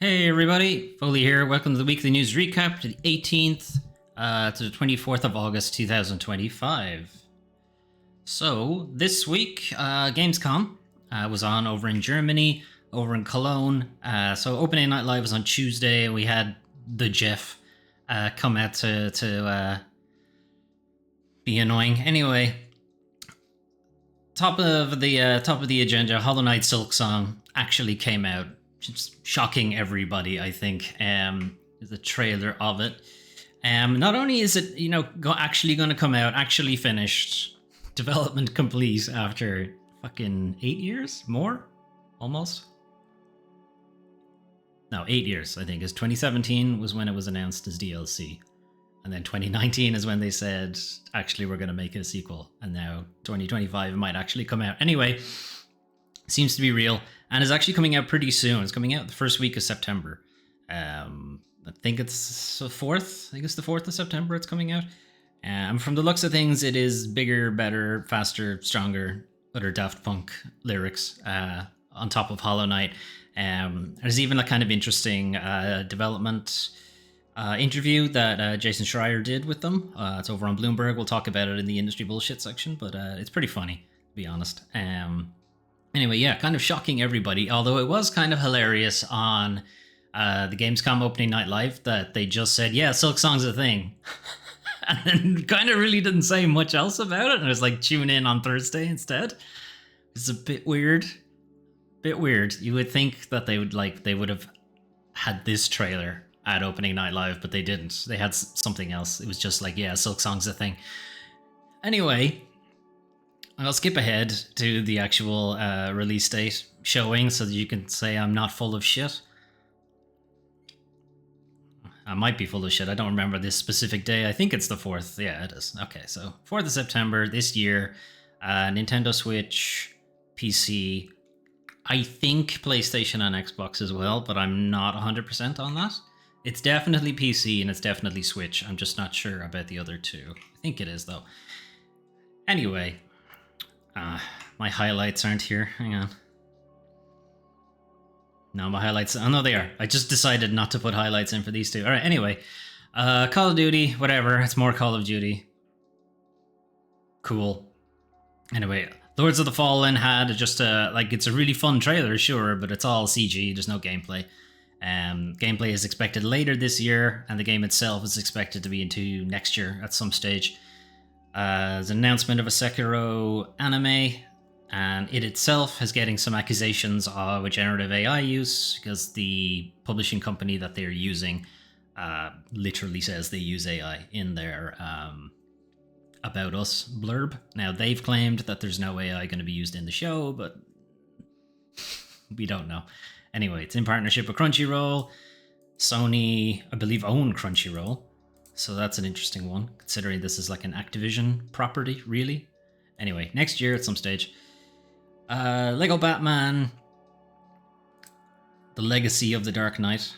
Hey everybody, Foley here. Welcome to the weekly news recap to the 18th to the 24th of August 2025. So this week, Gamescom was on over in Germany, over in Cologne. So opening night live was on Tuesday. We had the Jeff come out to be annoying. Anyway, top of the agenda, Hollow Knight Silksong actually came out. Just shocking everybody, I think. The trailer of it. Not only is it, actually going to come out, actually finished, development complete after fucking 8 years? More? Almost? No, 8 years, I think. 2017 was when it was announced as DLC. And then 2019 is when they said, actually, we're going to make it a sequel. And now 2025 might actually come out. Anyway, seems to be real. And it's actually coming out pretty soon. It's coming out the first week of September. I think it's the 4th. I think it's the 4th of September it's coming out. From the looks of things, it is bigger, better, faster, stronger, other Daft Punk lyrics on top of Hollow Knight. There's even a kind of interesting development interview that Jason Schreier did with them. It's over on Bloomberg. We'll talk about it in the industry bullshit section, but it's pretty funny, to be honest. Anyway, yeah, kind of shocking everybody, although it was kind of hilarious on the Gamescom opening night live that they just said, yeah, Silksong's a thing. And then kind of really didn't say much else about it. And it was like, tune in on Thursday instead. It's a bit weird. You would think that they would have had this trailer at opening night live, but they didn't. They had something else. It was just like, yeah, Silksong's a thing. Anyway, I'll skip ahead to the actual release date showing so that you can say I'm not full of shit. I might be full of shit. I don't remember this specific day. I think it's the 4th. Yeah, it is. Okay, so 4th of September this year. Nintendo Switch, PC, I think PlayStation and Xbox as well, but I'm not 100% on that. It's definitely PC and it's definitely Switch. I'm just not sure about the other two. I think it is, though. Anyway, my highlights aren't here. Hang on. No, my highlights... Oh, no, they are. I just decided not to put highlights in for these two. All right, anyway. Call of Duty, whatever. It's more Call of Duty. Cool. Anyway, Lords of the Fallen had just it's a really fun trailer, sure, but it's all CG. There's no gameplay. Gameplay is expected later this year, and the game itself is expected to be into next year at some stage. There's an announcement of a Sekiro anime, and it itself is getting some accusations of generative AI use because the publishing company that they're using literally says they use AI in their About Us blurb. Now, they've claimed that there's no AI going to be used in the show, but we don't know. Anyway, it's in partnership with Crunchyroll. Sony, I believe, own Crunchyroll. So that's an interesting one, considering this is like an Activision property, really. Anyway, next year at some stage. Lego Batman, The Legacy of the Dark Knight,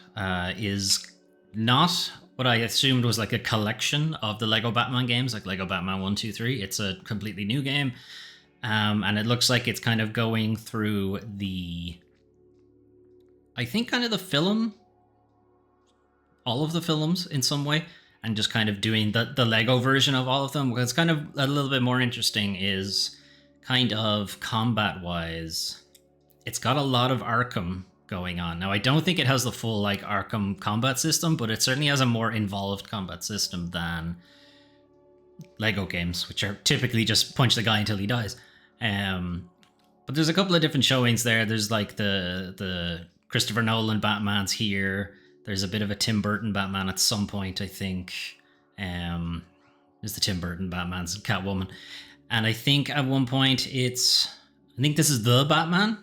is not what I assumed was like a collection of the Lego Batman games, like Lego Batman 1, 2, 3. It's a completely new game. And it looks like it's kind of going through I think kind of the film, all of the films in some way, and just kind of doing the Lego version of all of them. What's kind of a little bit more interesting is kind of combat-wise, it's got a lot of Arkham going on. Now, I don't think it has the full like Arkham combat system, but it certainly has a more involved combat system than Lego games, which are typically just punch the guy until he dies. But there's a couple of different showings there. There's like the Christopher Nolan Batman's here. There's a bit of a Tim Burton Batman at some point, I think. There's the Tim Burton Batman's Catwoman. And I think at one point I think this is the Batman.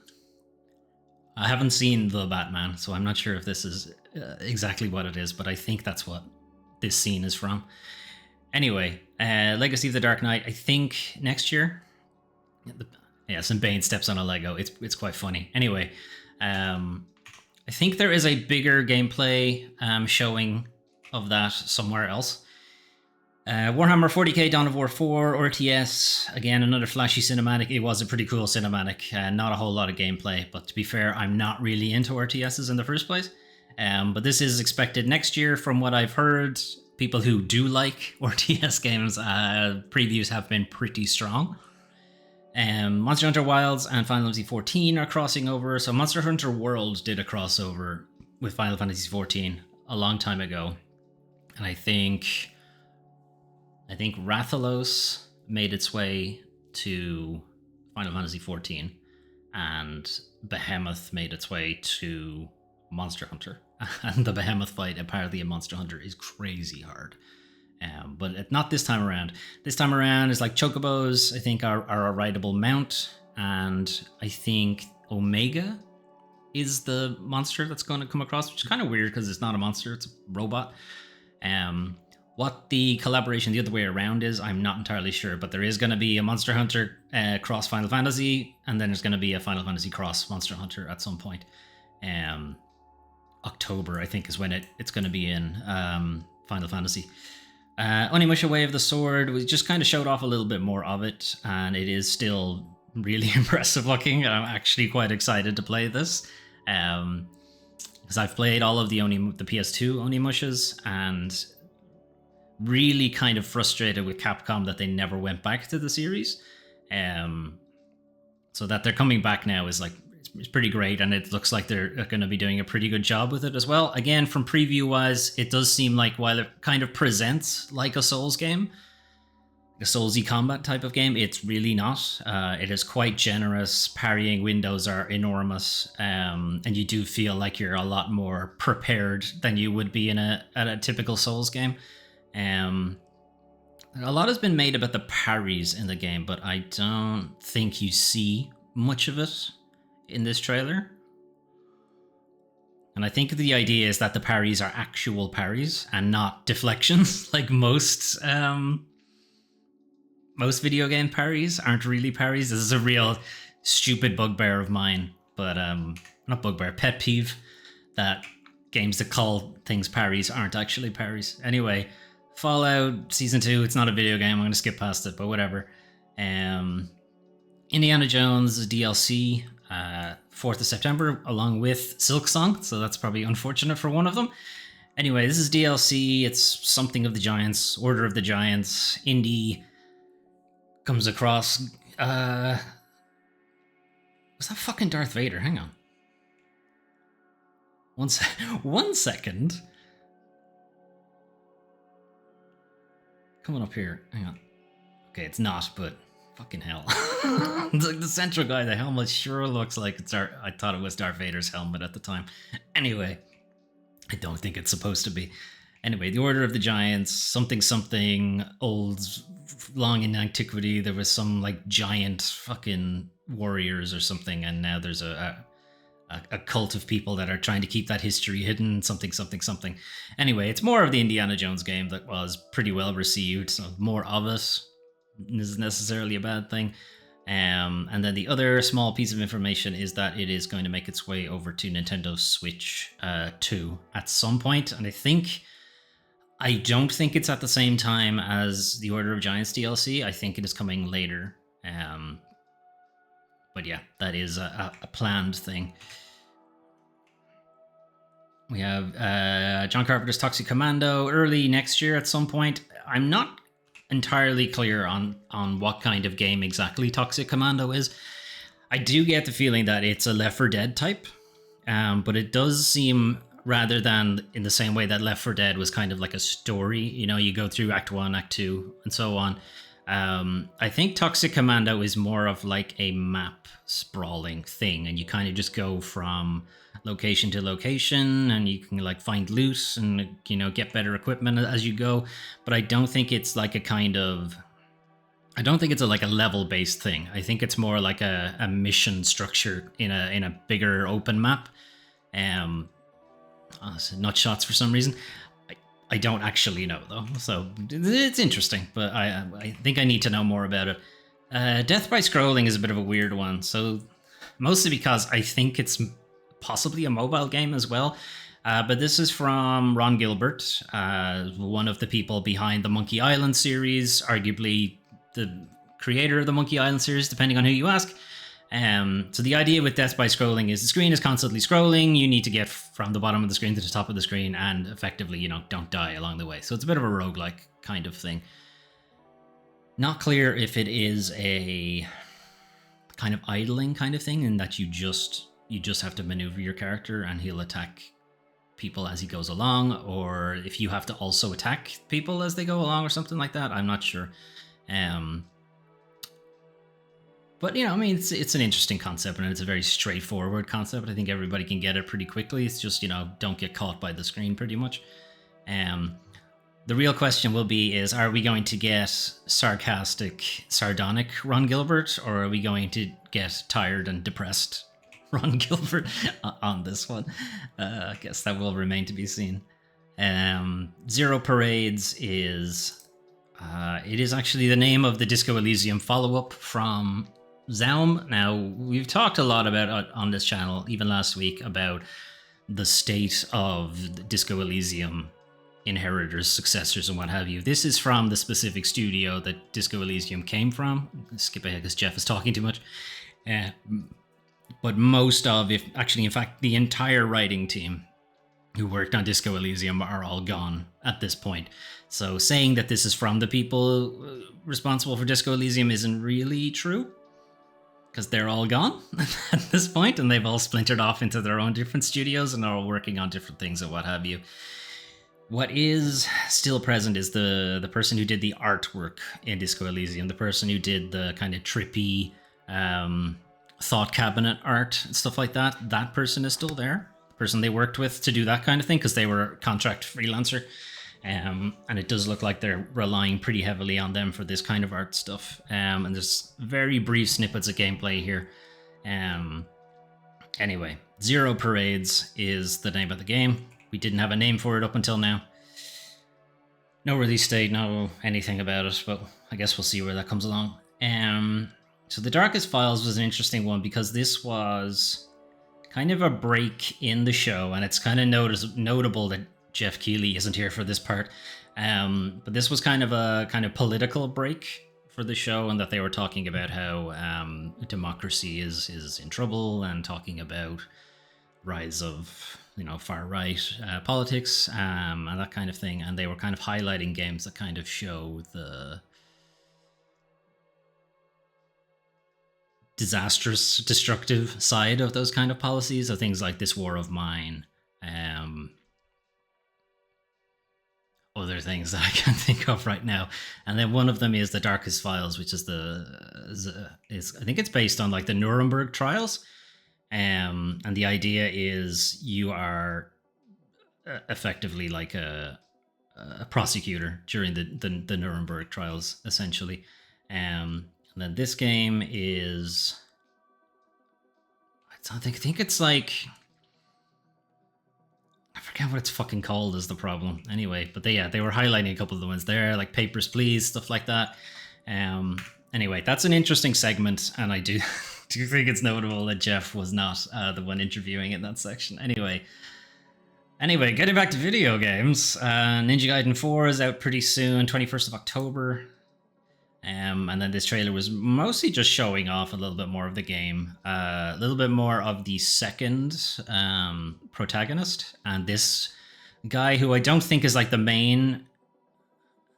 I haven't seen the Batman, so I'm not sure if this is exactly what it is, but I think that's what this scene is from. Anyway, Legacy of the Dark Knight, I think next year. Yeah, some Bane steps on a Lego. It's quite funny. Anyway, I think there is a bigger gameplay showing of that somewhere else. Warhammer 40k Dawn of War 4 RTS, again another flashy cinematic. It was a pretty cool cinematic, not a whole lot of gameplay, but to be fair, I'm not really into RTSs in the first place. But this is expected next year from what I've heard. People who do like RTS games, previews have been pretty strong. Monster Hunter Wilds and Final Fantasy XIV are crossing over. So Monster Hunter World did a crossover with Final Fantasy XIV a long time ago. And I think Rathalos made its way to Final Fantasy XIV, and Behemoth made its way to Monster Hunter. And the Behemoth fight apparently in Monster Hunter is crazy hard. But not this time around. This time around is like Chocobos, I think, are a rideable mount. And I think Omega is the monster that's going to come across, which is kind of weird because it's not a monster, it's a robot. What the collaboration the other way around is, I'm not entirely sure, but there is going to be a Monster Hunter cross Final Fantasy, and then there's going to be a Final Fantasy cross Monster Hunter at some point. October, I think, is when it's going to be in Final Fantasy. Onimusha Way of the Sword, we just kind of showed off a little bit more of it, and it is still really impressive looking. I'm actually quite excited to play this. Because I've played all of the PS2 Onimushas, and really kind of frustrated with Capcom that they never went back to the series. So that they're coming back now is like, it's pretty great, and it looks like they're going to be doing a pretty good job with it as well. Again, from preview wise, it does seem like while it kind of presents like a Souls game, a Soulsy combat type of game, it's really not. It is quite generous. Parrying windows are enormous, and you do feel like you're a lot more prepared than you would be in a typical Souls game. A lot has been made about the parries in the game, but I don't think you see much of it in this trailer. And I think the idea is that the parries are actual parries and not deflections, like most video game parries aren't really parries. This is a real stupid bugbear of mine, but not bugbear, pet peeve, that games that call things parries aren't actually parries. Anyway, Fallout Season 2, it's not a video game, I'm going to skip past it, but whatever. Indiana Jones DLC, 4th of September, along with Silksong, so that's probably unfortunate for one of them. Anyway, this is DLC, it's something of the Giants, Order of the Giants, indie, comes across... was that fucking Darth Vader? Hang on. One second. Coming up here. Hang on. Okay, it's not, but fucking hell. It's like the central guy, the helmet sure looks like it's I thought it was Darth Vader's helmet at the time. Anyway, I don't think it's supposed to be. Anyway, the Order of the Giants, something old, long in antiquity. There was some like giant fucking warriors or something, and now there's a cult of people that are trying to keep that history hidden, something. Anyway, it's more of the Indiana Jones game that was pretty well received, so more of it isn't necessarily a bad thing. And then the other small piece of information is that it is going to make its way over to Nintendo Switch 2 at some point, and I don't think it's at the same time as the Order of Giants DLC. I think it is coming later. But yeah, that is a planned thing. We have John Carpenter's Toxic Commando early next year at some point. I'm not entirely clear on what kind of game exactly Toxic Commando is. I do get the feeling that it's a Left 4 Dead type, but it does seem, rather than in the same way that Left 4 Dead was kind of like a story, you know, you go through Act 1, Act 2, and so on. I think Toxic Commando is more of like a map sprawling thing, and you kind of just go from location to location, and you can like find loot and, you know, get better equipment as you go. But I don't think it's like I don't think it's like a level based thing. I think it's more like a mission structure in a bigger open map. Not shots for some reason. I don't actually know though, so it's interesting, but I think I need to know more about it. Death by Scrolling is a bit of a weird one, so mostly because I think it's possibly a mobile game as well. But this is from Ron Gilbert, one of the people behind the Monkey Island series, arguably the creator of the Monkey Island series, depending on who you ask. So the idea with death by scrolling is the screen is constantly scrolling. You need to get from the bottom of the screen to the top of the screen and effectively, don't die along the way. So it's a bit of a roguelike kind of thing. Not clear if it is a kind of idling kind of thing, in that you just have to maneuver your character and he'll attack people as he goes along, or if you have to also attack people as they go along or something like that. I'm not sure. But it's an interesting concept, and it's a very straightforward concept. I think everybody can get it pretty quickly. It's just, don't get caught by the screen pretty much. The real question will be is, are we going to get sarcastic, sardonic Ron Gilbert, or are we going to get tired and depressed Ron Gilbert on this one? I guess that will remain to be seen. Zero Parades is... it is actually the name of the Disco Elysium follow-up from Zaum. Now, we've talked a lot about on this channel, even last week, about the state of Disco Elysium inheritors, successors, and what have you. This is from the specific studio that Disco Elysium came from. Skip ahead because Jeff is talking too much. But most of, in fact, the entire writing team who worked on Disco Elysium are all gone at this point. So saying that this is from the people responsible for Disco Elysium isn't really true, because they're all gone at this point, and they've all splintered off into their own different studios and are all working on different things and what have you. What is still present is the person who did the artwork in Disco Elysium, the person who did the kind of trippy thought cabinet art and stuff like that. That person is still there. The person they worked with to do that kind of thing, because they were a contract freelancer. And it does look like they're relying pretty heavily on them for this kind of art stuff. And there's very brief snippets of gameplay here. Anyway, Zero Parades is the name of the game. We didn't have a name for it up until now. No release date, no anything about it, but I guess we'll see where that comes along. So The Darkest Files was an interesting one, because this was kind of a break in the show, and it's kind of notable that Jeff Keighley isn't here for this part. But this was kind of a political break for the show, and that they were talking about how democracy is in trouble, and talking about rise of far right politics and that kind of thing. And they were kind of highlighting games that kind of show the disastrous, destructive side of those kind of policies. So things like This War of Mine, other things that I can't think of right now. And then one of them is The Darkest Files, which is I think it's based on like the Nuremberg trials. And the idea is you are effectively like a prosecutor during the Nuremberg trials, essentially. And then this game is, I think it's like, I forget what it's fucking called is the problem. Anyway, but they were highlighting a couple of the ones there, like Papers, Please, stuff like that. Anyway, that's an interesting segment, and I do think it's notable that Jeff was not the one interviewing in that section. Anyway, getting back to video games, Ninja Gaiden 4 is out pretty soon, 21st of October. And then this trailer was mostly just showing off a little bit more of the game, a little bit more of the second protagonist, and this guy who I don't think is like the main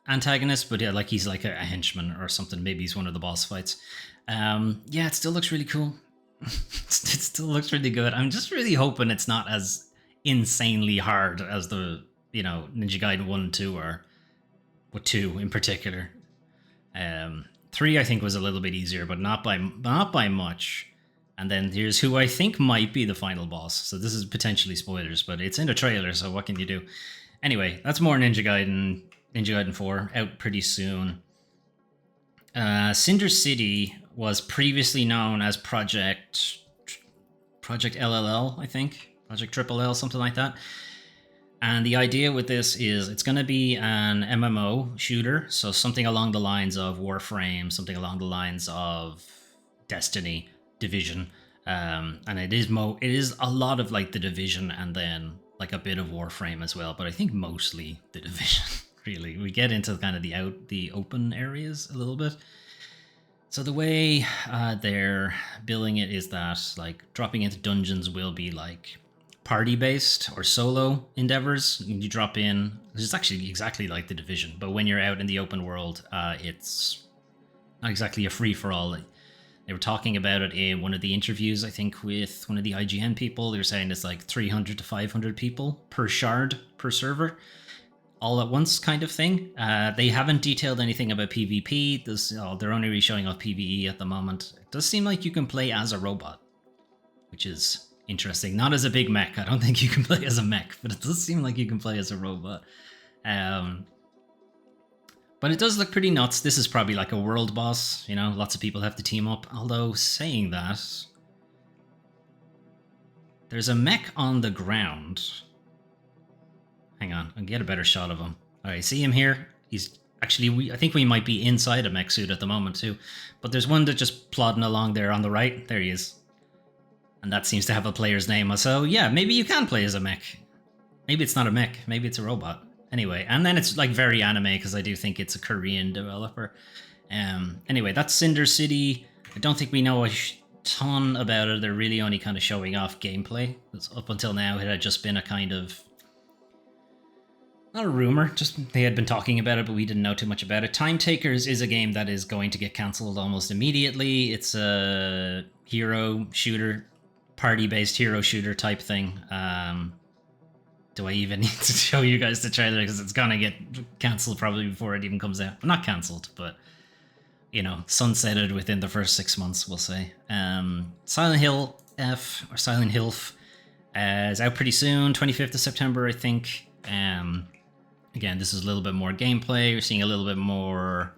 antagonist, but yeah, like he's like a henchman or something. Maybe he's one of the boss fights. Yeah, it still looks really cool. It still looks really good. I'm just really hoping it's not as insanely hard as the Ninja Gaiden 1 and 2 are, but 2 in particular. 3 I think was a little bit easier, but not by much. And then here's who I think might be the final boss. So this is potentially spoilers, but it's in the trailer, so what can you do? Anyway, that's more Ninja Gaiden 4, out pretty soon. Cinder City was previously known as Project LLL, I think. Project Triple L, something like that. And the idea with this is it's going to be an MMO shooter, so something along the lines of Warframe, something along the lines of Destiny, Division, and it is a lot of like the Division and then like a bit of Warframe as well, but I think mostly the Division. Really, we get into kind of the open areas a little bit. So the way they're billing it is that like dropping into dungeons will be like party based or solo endeavors. You drop in. It's actually exactly like the Division, but when you're out in the open world, it's not exactly a free for all. They were talking about it in one of the interviews, I think, with one of the IGN people. They were saying it's like 300 to 500 people per shard per server, all at once kind of thing. They haven't detailed anything about PvP. They're only really showing off PvE at the moment. It does seem like you can play as a robot, which is interesting. Not as a big mech. I don't think you can play as a mech, but it does seem like you can play as a robot. But it does look pretty nuts. This is probably like a world boss. You know, lots of people have to team up. Although, saying that, there's a mech on the ground. Hang on, I'll get a better shot of him. All right, see him here? He's actually, I think we might be inside a mech suit at the moment too. But there's one that's just plodding along there on the right. There he is. And that seems to have a player's name. So yeah, maybe you can play as a mech. Maybe it's not a mech. Maybe it's a robot. Anyway, and then it's like very anime because I do think it's a Korean developer. Anyway, that's Cinder City. I don't think we know a ton about it. They're really only kind of showing off gameplay. Up until now, it had just been a kind of... not a rumor, just they had been talking about it, but we didn't know too much about it. Time Takers is a game that is going to get cancelled almost immediately. It's a hero shooter, party-based hero shooter type thing. Do I even need to show you guys the trailer? Because it's gonna get cancelled probably before it even comes out. Well, not cancelled, but, you know, sunsetted within the first 6 months, we'll say. Silent Hill F, or Silent Hilf, is out pretty soon, 25th of September, I think. Again, this is a little bit more gameplay. We're seeing a little bit more...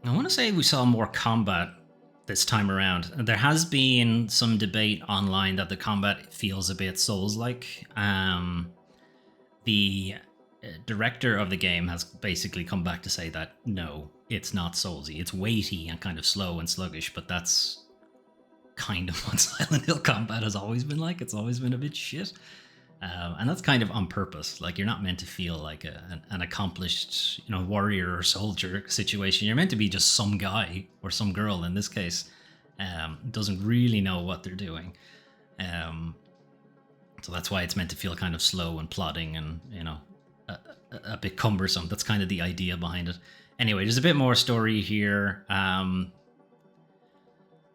I want to say we saw more combat this time around. There has been some debate online that the combat feels a bit Souls-like. The director of the game has basically come back to say that, no, it's not Soulsy. It's weighty and kind of slow and sluggish, but that's kind of what Silent Hill combat has always been like. It's always been a bit shit. And that's kind of on purpose. Like, you're not meant to feel like an accomplished, you know, warrior or soldier situation. You're meant to be just some guy or some girl in this case. Doesn't really know what they're doing. So that's why it's meant to feel kind of slow and plodding and, you know, a bit cumbersome. That's kind of the idea behind it. Anyway, there's a bit more story here.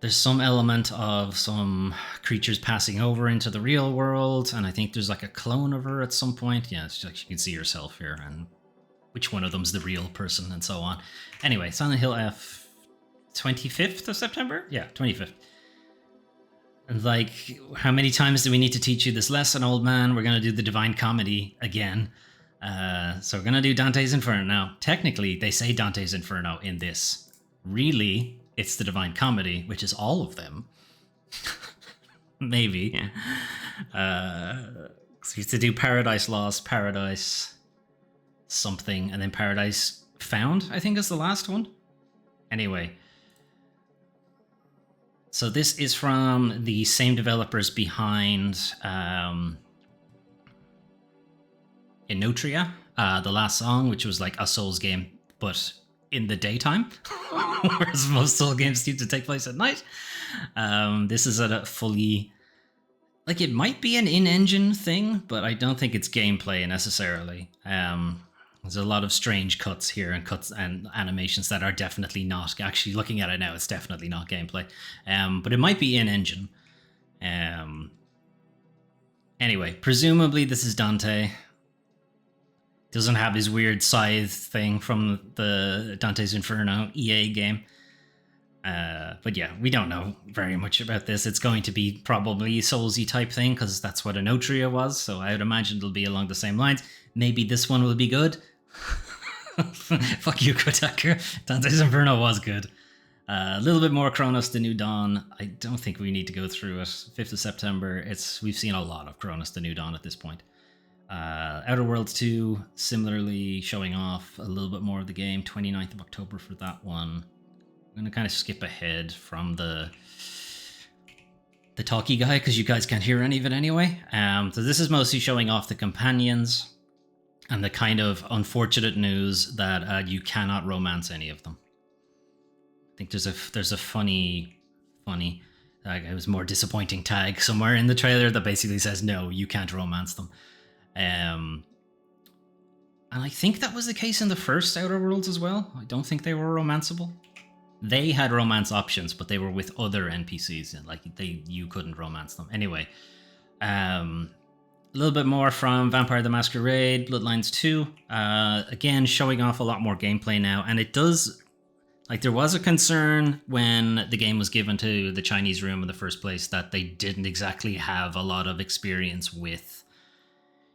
There's some element of some creatures passing over into the real world, and I think there's like a clone of her at some point. Yeah, it's like you can see yourself here, and which one of them's the real person, and so on. Anyway, Silent Hill F, 25th of September? Yeah, 25th. And like, how many times do we need to teach you this lesson, old man? We're going to do the Divine Comedy again. So we're going to do Dante's Inferno. Now, technically, they say Dante's Inferno in this. Really... it's the Divine Comedy, which is all of them. Maybe. So you have to do Paradise Lost, Paradise something, and then Paradise Found, I think is the last one. Anyway. So this is from the same developers behind Inotria, the last song, which was like a Souls game, but in the daytime, whereas most Soul games seem to take place at night. This is a fully, like, it might be an in-engine thing, but I don't think it's gameplay necessarily. There's a lot of strange cuts here and cuts and animations that are definitely not, actually looking at it now, it's definitely not gameplay. But it might be in-engine. Anyway, presumably this is Dante. Doesn't have his weird scythe thing from the Dante's Inferno EA game. But yeah, we don't know very much about this. It's going to be probably Soulsy type thing, because that's what Inotria was, so I would imagine it'll be along the same lines. Maybe this one will be good. Fuck you, Kotaku. Dante's Inferno was good. A little bit more Chronos The New Dawn. I don't think we need to go through it. 5th of September. We've seen a lot of Chronos The New Dawn at this point. Outer Worlds 2, similarly showing off a little bit more of the game. 29th of October for that one. I'm going to kind of skip ahead from the talky guy, because you guys can't hear any of it anyway. So this is mostly showing off the companions and the kind of unfortunate news that you cannot romance any of them. think there's a funny, it was more disappointing tag somewhere in the trailer that basically says, no, you can't romance them. And I think that was the case in the first Outer Worlds as well. I don't think they were romanceable. They had romance options, but they were with other NPCs, and like you couldn't romance them. Anyway, a little bit more from Vampire the Masquerade, Bloodlines 2. Again, showing off a lot more gameplay now, and it does. Like, there was a concern when the game was given to the Chinese room in the first place that they didn't exactly have a lot of experience with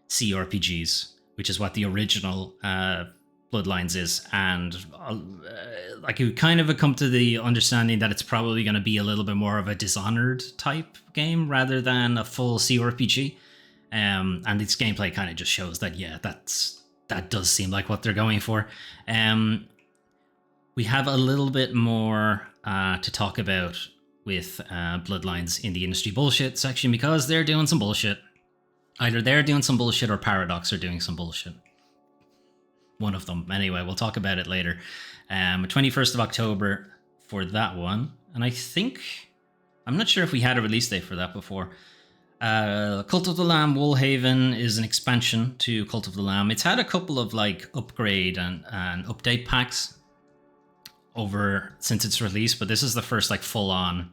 CRPGs, which is what the original Bloodlines is. And like, you kind of come to the understanding that it's probably going to be a little bit more of a Dishonored type game rather than a full CRPG. And its gameplay kind of just shows that, yeah, that does seem like what they're going for. We have a little bit more to talk about with Bloodlines in the industry bullshit section, because they're doing some bullshit. Either they're doing some bullshit or Paradox are doing some bullshit. One of them. Anyway, we'll talk about it later. 21st of October for that one. And I'm not sure if we had a release date for that before. Cult of the Lamb Woolhaven is an expansion to Cult of the Lamb. It's had a couple of like upgrade and update packs over since its release, but this is the first like full-on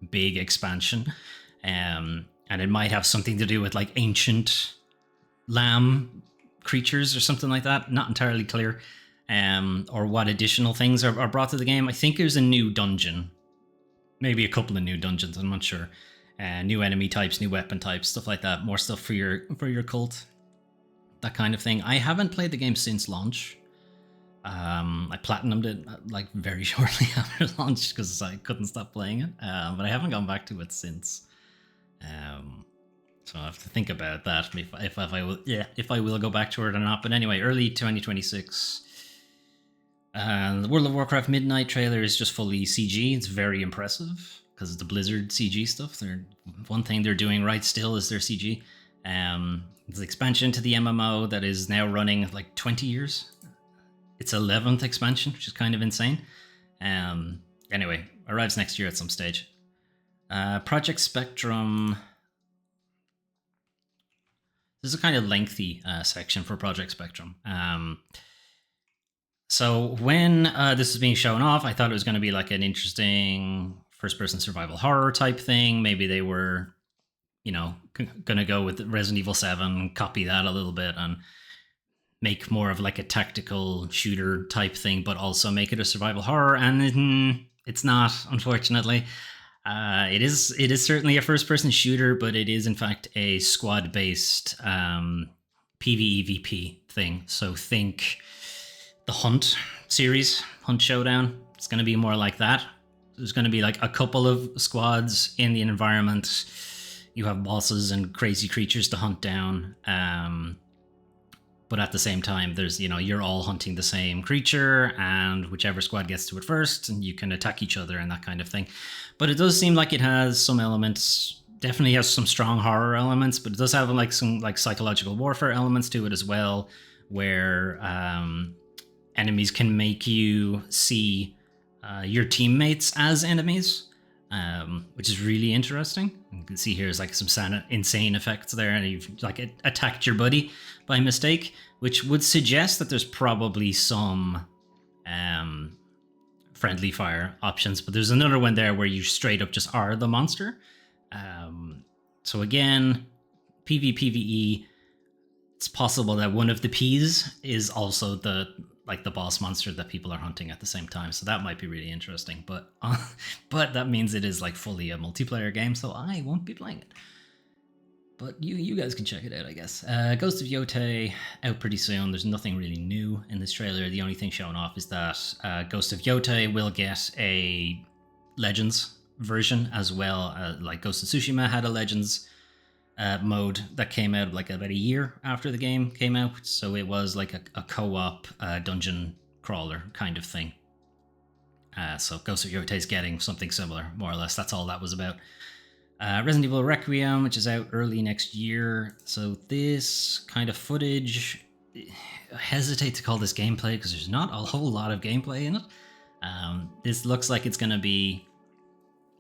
big expansion, and it might have something to do with like ancient lamb creatures or something like that. Not entirely clear, or what additional things are brought to the game. I think there's a new dungeon, maybe a couple of new dungeons, I'm not sure. New enemy types, new weapon types, stuff like that. More stuff for your cult, that kind of thing. I haven't played the game since launch. I platinumed it like very shortly after launch because I couldn't stop playing it, but I haven't gone back to it since. So I have to think about that if I will go back to it or not. But anyway, early 2026. The World of Warcraft Midnight trailer is just fully CG. It's very impressive because it's the Blizzard CG stuff. One thing they're doing right still is their CG. It's an expansion to the MMO that is now running like 20 years. Its 11th expansion, which is kind of insane. Anyway, arrives next year at some stage. Project Spectrum. This is a kind of lengthy section for Project Spectrum. So when this was being shown off, I thought it was going to be like an interesting first-person survival horror type thing. Maybe they were, going to go with Resident Evil 7, copy that a little bit, and make more of like a tactical shooter type thing, but also make it a survival horror. And it's not, unfortunately. It is certainly a first-person shooter, but it is in fact a squad-based PvEVP thing. So think the Hunt series, Hunt Showdown. It's going to be more like that. There's going to be like a couple of squads in the environment. You have bosses and crazy creatures to hunt down. But at the same time, there's, you're all hunting the same creature, and whichever squad gets to it first, and you can attack each other and that kind of thing. But it does seem like it has some elements, definitely has some strong horror elements, but it does have like some like psychological warfare elements to it as well, where enemies can make you see your teammates as enemies, which is really interesting. You can see here's like some insane effects there, and you've like attacked your buddy by mistake, which would suggest that there's probably some friendly fire options, but there's another one there where you straight up just are the monster. So again, PvPvE, it's possible that one of the Ps is also the boss monster that people are hunting at the same time. So that might be really interesting, but that means it is like fully a multiplayer game, so I won't be playing it. But you guys can check it out, I guess. Ghost of Yotei out pretty soon. There's nothing really new in this trailer. The only thing shown off is that Ghost of Yotei will get a Legends version as well. Like Ghost of Tsushima had a Legends mode that came out like about a year after the game came out. So it was like a co-op dungeon crawler kind of thing. So Ghost of Yotei is getting something similar, more or less. That's all that was about. Resident Evil Requiem, which is out early next year. So this kind of footage, I hesitate to call this gameplay because there's not a whole lot of gameplay in it. This looks like it's going to be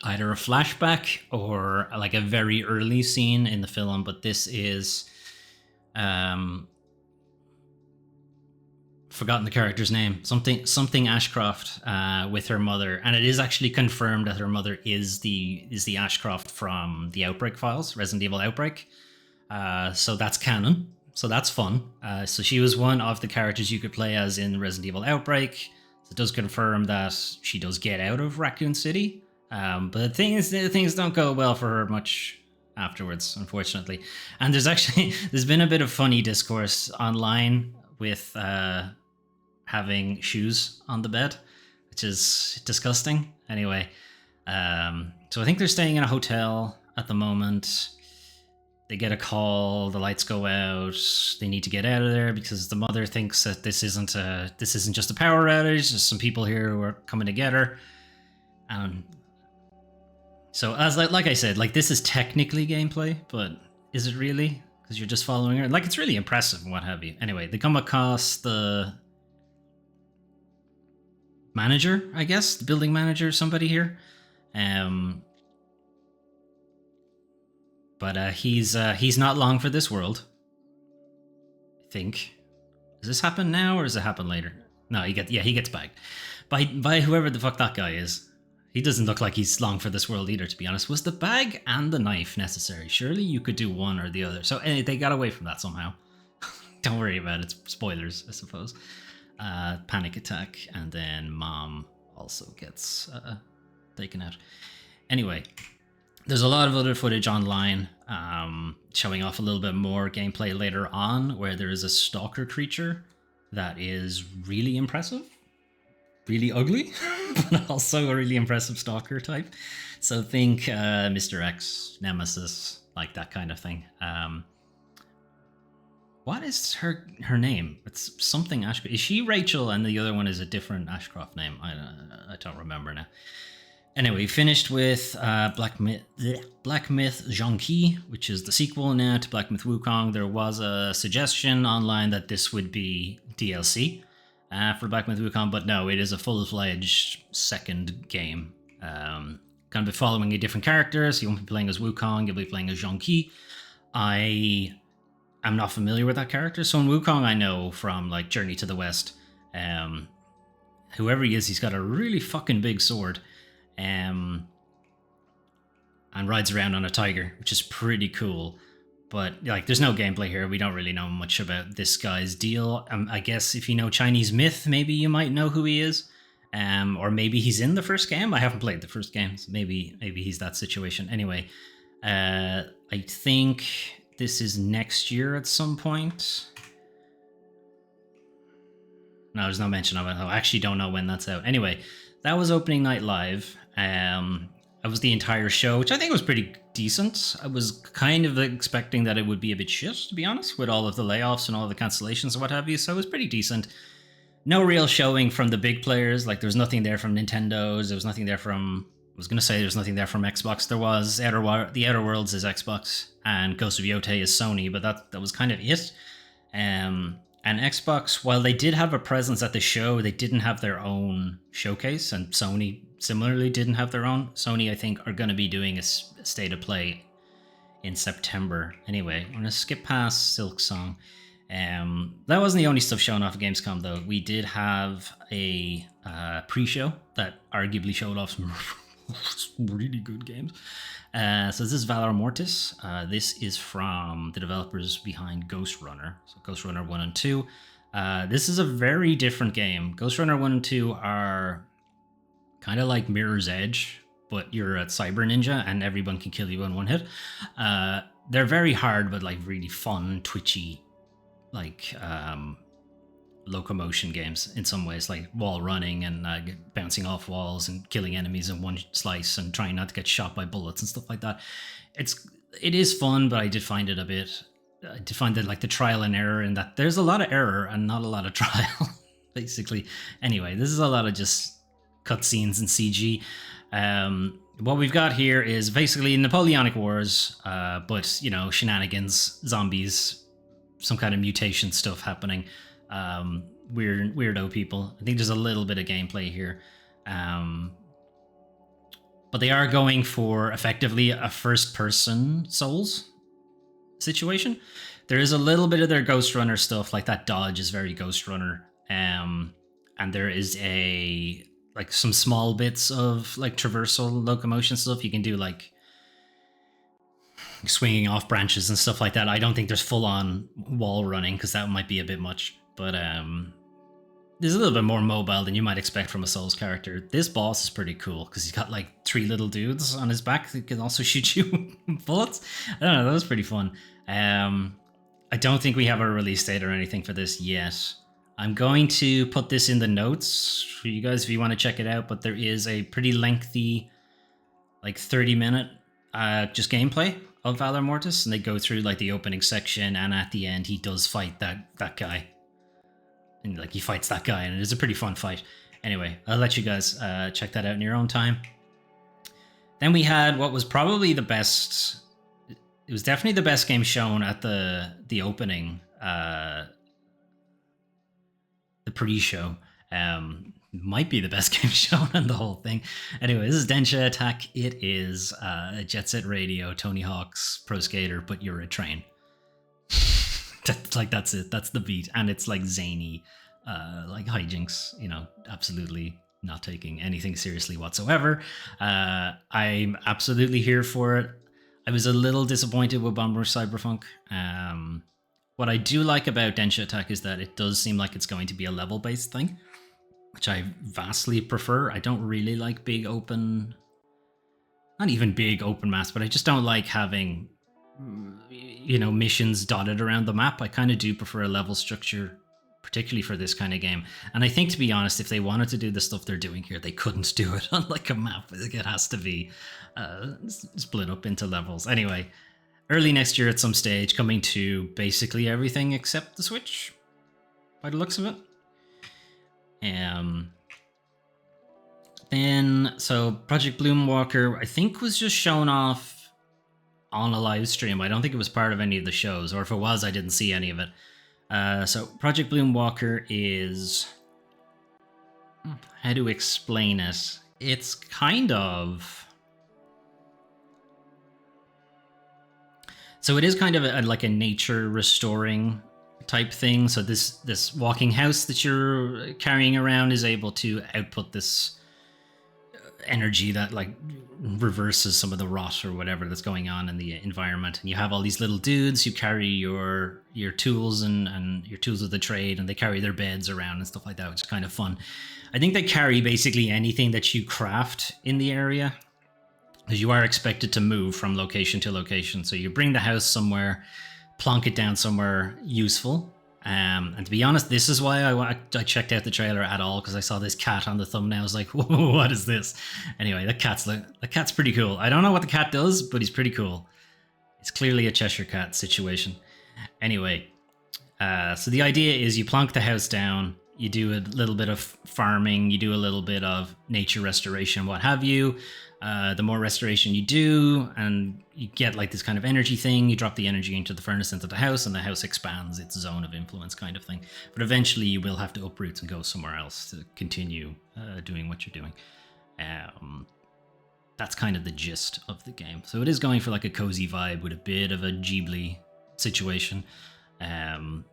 either a flashback or like a very early scene in the film, but this is forgotten the character's name, something Ashcroft with her mother, and it is actually confirmed that her mother is the Ashcroft from the Outbreak files, Resident Evil Outbreak. So that's canon, so that's fun. So she was one of the characters you could play as in Resident Evil Outbreak. So it does confirm that she does get out of Raccoon City, but things don't go well for her much afterwards, unfortunately. And there's been a bit of funny discourse online with having shoes on the bed, which is disgusting. Anyway, so I think they're staying in a hotel at the moment. They get a call, the lights go out, they need to get out of there because the mother thinks that this isn't just a power outage, there's some people here who are coming together. So as like I said, like, this is technically gameplay, but is it really? Because you're just following her. Like, it's really impressive and what have you. Anyway, they come across the manager, I guess, the building manager, somebody here. But he's not long for this world, I think. Does this happen now or does it happen later? No, he gets bagged by whoever the fuck that guy is. He doesn't look like he's long for this world either, to be honest. Was the bag and the knife necessary? Surely you could do one or the other. So they got away from that somehow. Don't worry about it. It's spoilers, I suppose. Panic attack, and then mom also gets taken out. Anyway, there's a lot of other footage online showing off a little bit more gameplay later on, where there is a stalker creature that is really impressive. Really ugly, but also a really impressive stalker type. So think Mr. X, Nemesis, like that kind of thing. What is her name? It's something Ashcroft. Is she Rachel and the other one is a different Ashcroft name? I don't remember now. Anyway, finished with Black Myth Zhongqi, which is the sequel now to Black Myth Wukong. There was a suggestion online that this would be DLC for Black Myth Wukong, but no, it is a full-fledged second game. Going to be following a different character, so you won't be playing as Wukong, you'll be playing as Zhongqi. I'm not familiar with that character, so in Wukong I know from like Journey to the West. Whoever he is, he's got a really fucking big sword. And rides around on a tiger, which is pretty cool. But like, there's no gameplay here. We don't really know much about this guy's deal. I guess if you know Chinese myth, maybe you might know who he is. Or maybe he's in the first game. I haven't played the first game, so maybe he's that situation. Anyway, I think this is next year at some point. No, there's no mention of it. I actually don't know when that's out. Anyway, that was opening night live. That was the entire show, which I think was pretty decent. I was kind of expecting that it would be a bit shit, to be honest, with all of the layoffs and all of the cancellations and what have you. So it was pretty decent. No real showing from the big players. Like, there was nothing there from Nintendo's. There was nothing there from... I was going to say there's nothing there from Xbox. There was The Outer Worlds is Xbox, and Ghost of Yotei is Sony, but that was kind of it. And Xbox, while they did have a presence at the show, they didn't have their own showcase, and Sony similarly didn't have their own. Sony, I think, are going to be doing a state of play in September. Anyway, I'm going to skip past Silksong. That wasn't the only stuff shown off at Gamescom, though. We did have a pre-show that arguably showed off some really good games. So this is Valor Mortis. This is from the developers behind Ghost Runner. So Ghost Runner 1 and 2. This is a very different game. Ghost Runner 1 and 2 are kind of like Mirror's Edge, but you're a cyber ninja and everyone can kill you in one hit. They're very hard, but like really fun, twitchy, like locomotion games in some ways, like wall running and bouncing off walls and killing enemies in one slice and trying not to get shot by bullets and stuff like that. It is fun, but I did find it like the trial and error in that there's a lot of error and not a lot of trial, basically. Anyway, this is a lot of just cutscenes and CG. What we've got here is basically Napoleonic Wars, but, you know, shenanigans, zombies, some kind of mutation stuff happening. Weirdo people. I think there's a little bit of gameplay here. But they are going for effectively a first-person Souls situation. There is a little bit of their Ghost Runner stuff, like that dodge is very Ghost Runner, and there is like some small bits of like traversal locomotion stuff. You can do like swinging off branches and stuff like that. I don't think there's full-on wall running because that might be a bit much, but there's a little bit more mobile than you might expect from a Souls character. This boss is pretty cool because he's got like 3 little dudes on his back that can also shoot you bullets. I don't know, that was pretty fun. I don't think we have a release date or anything for this yet. I'm going to put this in the notes for you guys if you want to check it out, but there is a pretty lengthy, like 30-minute just gameplay of Valor Mortis, and they go through like the opening section, and at the end he does fight that guy. And like he fights that guy, and it is a pretty fun fight. Anyway, I'll let you guys check that out in your own time. Then we had what was probably the best. It was definitely the best game shown at the opening, the pre-show. Might be the best game shown on the whole thing. Anyway, this is Densha Attack. It is Jet Set Radio, Tony Hawk's Pro Skater, but you're a train. That's it. That's the beat, and it's like zany, like hijinks. You know, absolutely not taking anything seriously whatsoever. I'm absolutely here for it. I was a little disappointed with Bomber Cyberpunk. What I do like about Densha Attack is that it does seem like it's going to be a level-based thing, which I vastly prefer. I don't really like big open, not even big open maps, but I just don't like having, you know, missions dotted around the map. I kind of do prefer a level structure, particularly for this kind of game. And I think, to be honest, if they wanted to do the stuff they're doing here, they couldn't do it on like a map. It has to be split up into levels. Anyway, early next year at some stage, coming to basically everything except the Switch, by the looks of it. Then, so Project Bloomwalker, I think, was just shown off on a live stream. I don't think it was part of any of the shows, or if it was, I didn't see any of it. So Project Bloomwalker is, how to explain it? It's kind of, so it is kind of like a nature restoring type thing. So this walking house that you're carrying around is able to output this energy that like reverses some of the rot or whatever that's going on in the environment. And you have all these little dudes who carry your tools and your tools of the trade, and they carry their beds around and stuff like that, which is kind of fun. I think they carry basically anything that you craft in the area, because you are expected to move from location to location. So you bring the house somewhere, plonk it down somewhere useful. And to be honest, this is why I checked out the trailer at all, because I saw this cat on the thumbnail. I was like, whoa, what is this? Anyway, the cat's pretty cool. I don't know what the cat does, but he's pretty cool. It's clearly a Cheshire Cat situation. Anyway, so the idea is you plonk the house down, you do a little bit of farming, you do a little bit of nature restoration, what have you. The more restoration you do, and you get like this kind of energy thing, you drop the energy into the furnace into the house, and the house expands its zone of influence kind of thing. But eventually you will have to uproot and go somewhere else to continue doing what you're doing. That's kind of the gist of the game. So it is going for like a cozy vibe with a bit of a Ghibli situation. And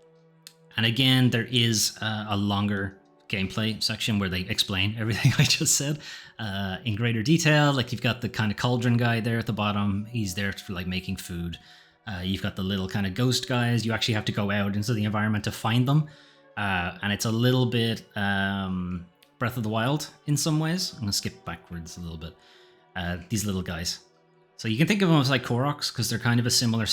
again, there is a longer gameplay section where they explain everything I just said in greater detail. Like, you've got the kind of cauldron guy there at the bottom. He's there for like making food. You've got the little kind of ghost guys. You actually have to go out into the environment to find them. And it's a little bit Breath of the Wild in some ways. I'm going to skip backwards a little bit. These little guys. So you can think of them as like Koroks, because they're kind of a similar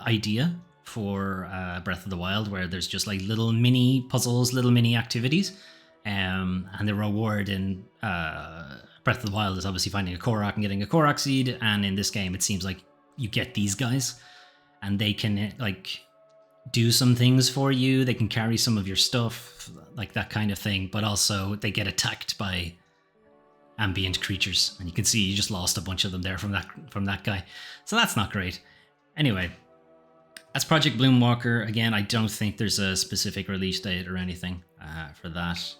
idea for Breath of the Wild, where there's just like little mini puzzles, little mini activities. And the reward in Breath of the Wild is obviously finding a Korok and getting a Korok seed. And in this game, it seems like you get these guys, and they can like do some things for you. They can carry some of your stuff, like that kind of thing. But also they get attacked by ambient creatures, and you can see you just lost a bunch of them there from that guy. So that's not great. Anyway, that's Project Bloomwalker. Again, I don't think there's a specific release date or anything for that.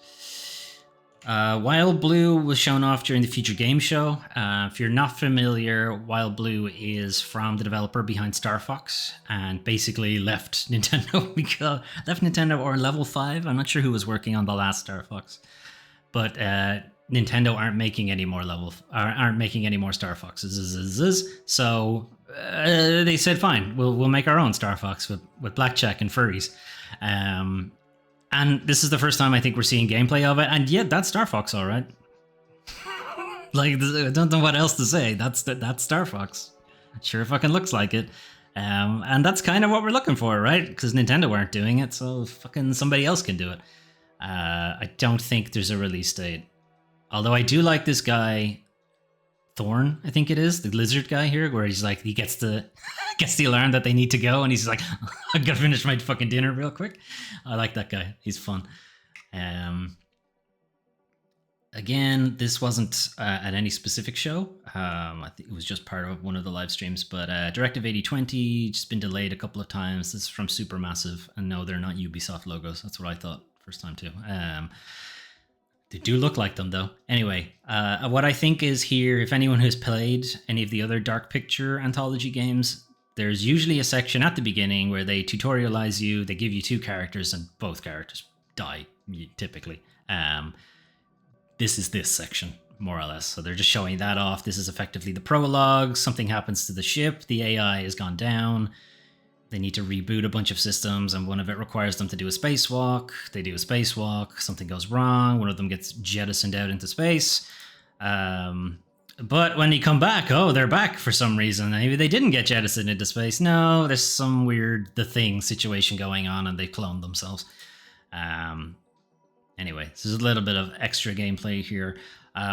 Wild Blue was shown off during the Future Game Show. If you're not familiar, Wild Blue is from the developer behind Star Fox, and basically left Nintendo or Level 5. I'm not sure who was working on the last Star Fox, but Nintendo aren't making any more Star Foxes. So they said, fine, we'll make our own Star Fox with blackjack and furries. And this is the first time I think we're seeing gameplay of it. And yeah, that's Star Fox, all right. Like, I don't know what else to say. That's Star Fox. It sure fucking looks like it. And that's kind of what we're looking for, right? Because Nintendo aren't doing it, so fucking somebody else can do it. I don't think there's a release date. Although I do like this guy, Thorn, I think it is, the lizard guy here, where he's like, he gets the alarm that they need to go, and he's like, I gotta finish my fucking dinner real quick. I like that guy. He's fun. Again, this wasn't at any specific show. I think it was just part of one of the live streams, but Directive 8020 just been delayed a couple of times. This is from Supermassive, and no, they're not Ubisoft logos. That's what I thought first time too. They do look like them, though. Anyway, what I think is here, if anyone who's played any of the other Dark Picture anthology games, there's usually a section at the beginning where they tutorialize you, they give you two characters, and both characters die, typically. This is this section, more or less. So they're just showing that off. This is effectively the prologue. Something happens to the ship. The AI has gone down. They need to reboot a bunch of systems, and one of it requires them to do a spacewalk. They do a spacewalk, something goes wrong, one of them gets jettisoned out into space. But when they come back, they're back for some reason. Maybe they didn't get jettisoned into space. No, there's some weird The Thing situation going on, and they cloned themselves. Anyway, this is a little bit of extra gameplay here.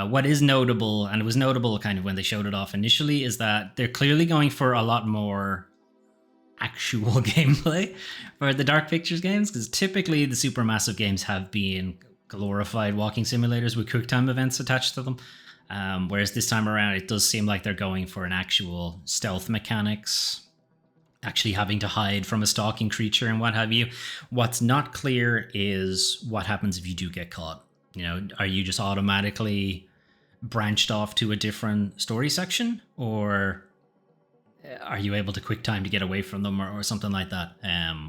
What is notable, and it was notable kind of when they showed it off initially, is that they're clearly going for a lot more actual gameplay for the Dark Pictures games, because typically the Supermassive games have been glorified walking simulators with QuickTime events attached to them, whereas this time around it does seem like they're going for an actual stealth mechanics, actually having to hide from a stalking creature and what have you. What's not clear is what happens if you do get caught. You know, are you just automatically branched off to a different story section, or are you able to quick time to get away from them, or something like that?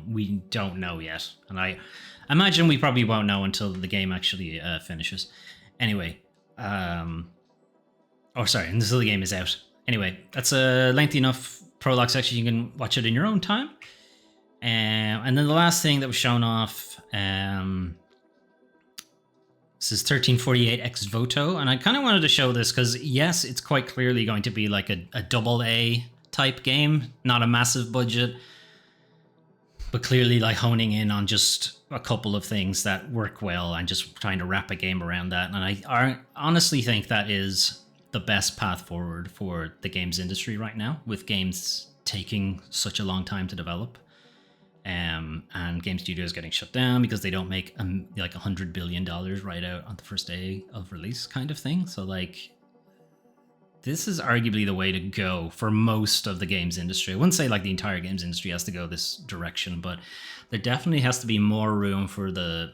We don't know yet, and I imagine we probably won't know until the game actually finishes. Anyway, until the game is out. Anyway, that's a lengthy enough prologue section. You can watch it in your own time. And then the last thing that was shown off, this is 1348 ex voto, and I kind of wanted to show this because yes, it's quite clearly going to be like a double A type game, not a massive budget, but clearly like honing in on just a couple of things that work well and just trying to wrap a game around that. And I honestly think that is the best path forward for the games industry right now, with games taking such a long time to develop, and game studios getting shut down because they don't make like $100 billion right out on the first day of release kind of thing. So like, this is arguably the way to go for most of the games industry. I wouldn't say like the entire games industry has to go this direction, but there definitely has to be more room for the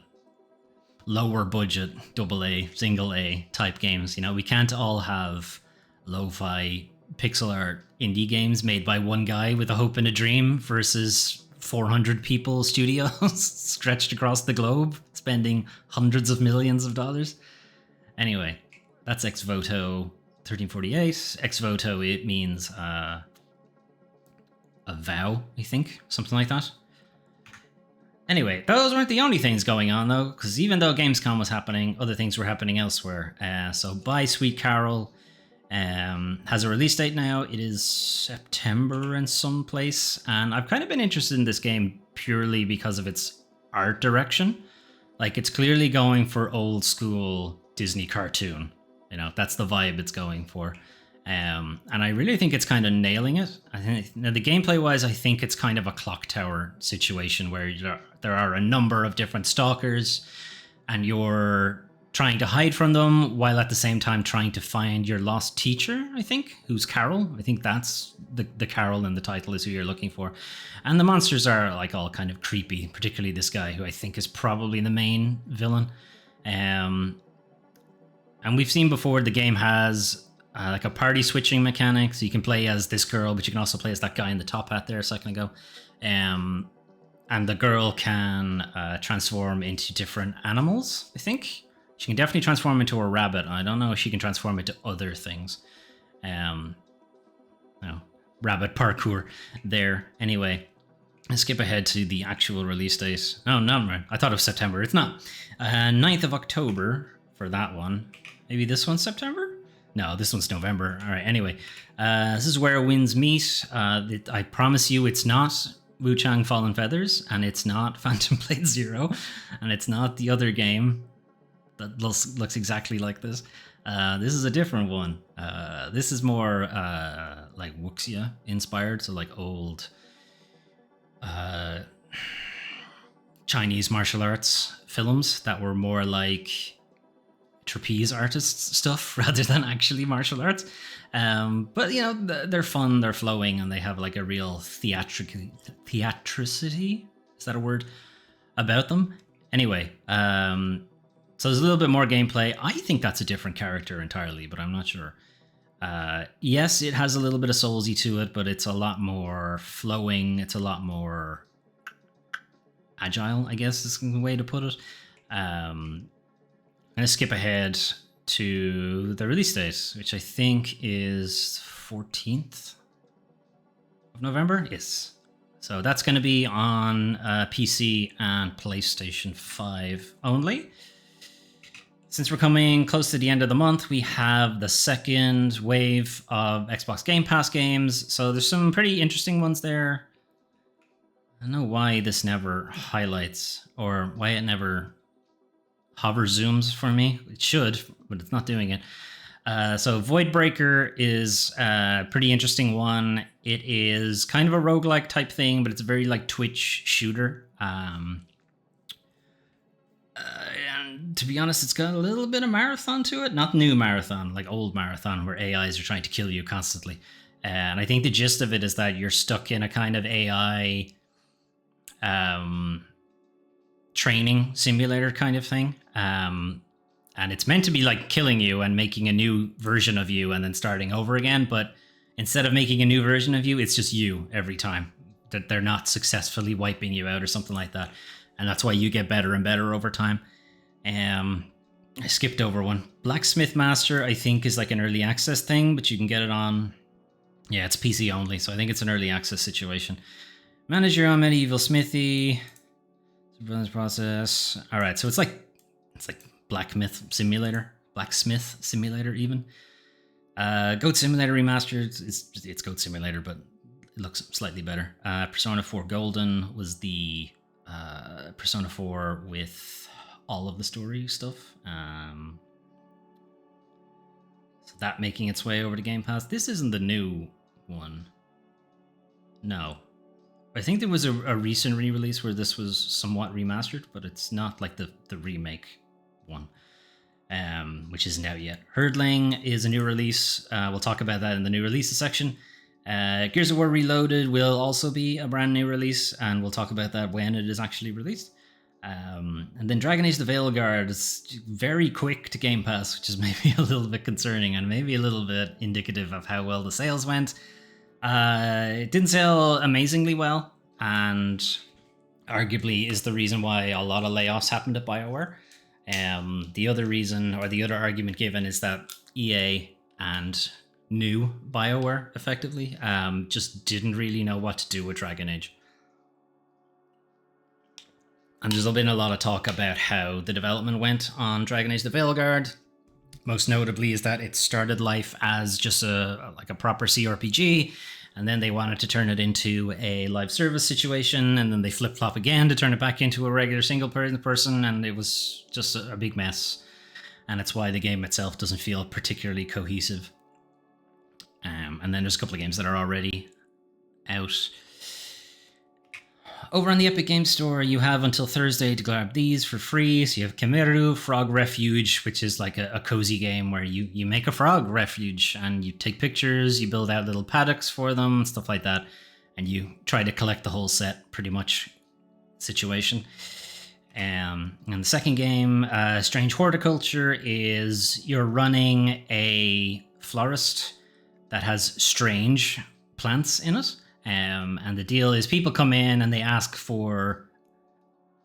lower budget, double A, single A type games. You know, we can't all have lo-fi pixel art indie games made by one guy with a hope and a dream versus 400 people studios stretched across the globe spending hundreds of millions of dollars. Anyway, that's ex voto 1348. Ex voto, it means a vow, I think, something like that. Anyway, those weren't the only things going on, though, because even though Gamescom was happening, other things were happening elsewhere. So Buy Sweet Carol has a release date now. It is September in some place, and I've kind of been interested in this game purely because of its art direction. Like, it's clearly going for old school Disney cartoon. You know, that's the vibe it's going for. And I really think it's kind of nailing it. I think, now, the gameplay wise, I think it's kind of a clock tower situation where there are a number of different stalkers and you're trying to hide from them while at the same time trying to find your lost teacher, I think, who's Carol. I think that's the Carol in the title is who you're looking for. And the monsters are like all kind of creepy, particularly this guy who I think is probably the main villain. And we've seen before the game has like a party switching mechanic, so you can play as this girl, but you can also play as that guy in the top hat there a second ago. And the girl can transform into different animals, I think. She can definitely transform into a rabbit. I don't know if she can transform into other things. Rabbit parkour there. Anyway, let's skip ahead to the actual release date. Oh, no, I thought it was September. It's not. 9th of October for that one. Maybe this one's September? No, this one's November. All right, anyway. This is where winds meet. I promise you it's not Wu-Chang Fallen Feathers, and it's not Phantom Blade Zero, and it's not the other game that looks exactly like this. This is a different one. This is more like wuxia inspired, so like old Chinese martial arts films that were more like trapeze artists stuff rather than actually martial arts. But you know, they're fun, they're flowing, and they have like a real theatricity, is that a word, about them? Anyway, so there's a little bit more gameplay. I think that's a different character entirely, but I'm not sure. Yes, it has a little bit of Soulsy to it, but it's a lot more flowing. It's a lot more agile, I guess is the way to put it. I'm going to skip ahead to the release date, which I think is 14th of November. Yes. So that's going to be on PC and PlayStation 5 only. Since we're coming close to the end of the month, we have the second wave of Xbox Game Pass games. So there's some pretty interesting ones there. I don't know why this never highlights or why it never hover zooms for me. It should, but it's not doing it. So Voidbreaker is a pretty interesting one. It is kind of a roguelike type thing, but it's a very like Twitch shooter. And to be honest, it's got a little bit of marathon to it. Not new marathon, like old marathon where AIs are trying to kill you constantly. And I think the gist of it is that you're stuck in a kind of AI training simulator kind of thing. And it's meant to be like killing you and making a new version of you and then starting over again. But instead of making a new version of you, it's just you every time. That they're not successfully wiping you out or something like that. And that's why you get better and better over time. I skipped over one. Blacksmith Master, I think, is like an early access thing, but you can get it on... Yeah, it's PC only, so I think it's an early access situation. Manage your own medieval smithy. Surveillance process. All right, so it's like Blacksmith Simulator even. Goat Simulator Remastered. It's Goat Simulator, but it looks slightly better. Persona 4 Golden was the Persona 4 with all of the story stuff. So that making its way over to Game Pass. This isn't the new one. No. I think there was a recent re-release where this was somewhat remastered, but it's not like the remake one, which isn't out yet. Herdling is a new release. We'll talk about that in the new releases section. Gears of War Reloaded will also be a brand new release, and we'll talk about that when it is actually released. And then Dragon Age the Veilguard is very quick to Game Pass, which is maybe a little bit concerning and maybe a little bit indicative of how well the sales went. It didn't sell amazingly well, and arguably is the reason why a lot of layoffs happened at BioWare. The other reason, or the other argument given, is that EA and new BioWare, effectively, just didn't really know what to do with Dragon Age. And there's been a lot of talk about how the development went on Dragon Age the Veilguard. Most notably is that it started life as just a proper CRPG, and then they wanted to turn it into a live service situation, and then they flip-flop again to turn it back into a regular single-person, and it was just a big mess. And it's why the game itself doesn't feel particularly cohesive. And then there's a couple of games that are already out. Over on the Epic Games Store, you have until Thursday to grab these for free. So you have Kemeru Frog Refuge, which is like a cozy game where you make a frog refuge and you take pictures, you build out little paddocks for them, stuff like that. And you try to collect the whole set, pretty much, situation. And the second game, Strange Horticulture, is you're running a florist that has strange plants in it. And the deal is people come in and they ask for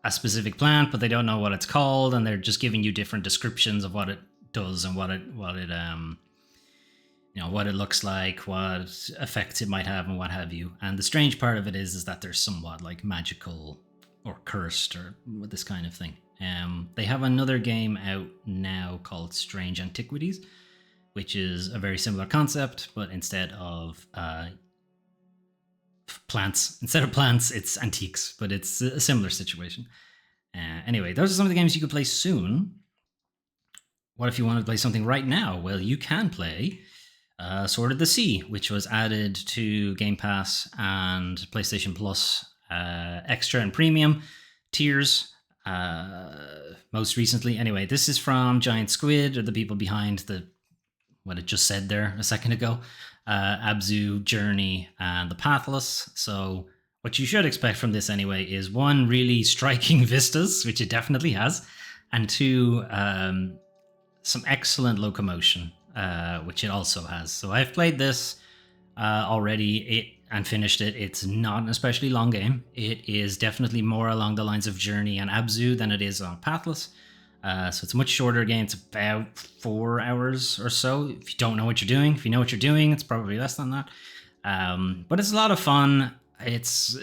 a specific plant, but they don't know what it's called, and they're just giving you different descriptions of what it does and what it looks like, what effects it might have, and what have you. And the strange part of it is that they're somewhat like magical or cursed or this kind of thing. They have another game out now called Strange Antiquities, which is a very similar concept, but instead of plants, it's antiques, but it's a similar situation. Anyway, those are some of the games you could play soon. What if you want to play something right now? Well, you can play Sword of the Sea, which was added to Game Pass and PlayStation Plus Extra and Premium tiers most recently. Anyway, this is from Giant Squid, or the people behind what it just said there a second ago, Abzu, Journey, and The Pathless. So what you should expect from this anyway is one, really striking vistas, which it definitely has, and two, some excellent locomotion, which it also has. So I've played this already and finished it. It's not an especially long game. It is definitely more along the lines of Journey and Abzu than it is on Pathless. So it's a much shorter game. It's about 4 hours or so. If you don't know what you're doing, if you know what you're doing, it's probably less than that. But it's a lot of fun. It's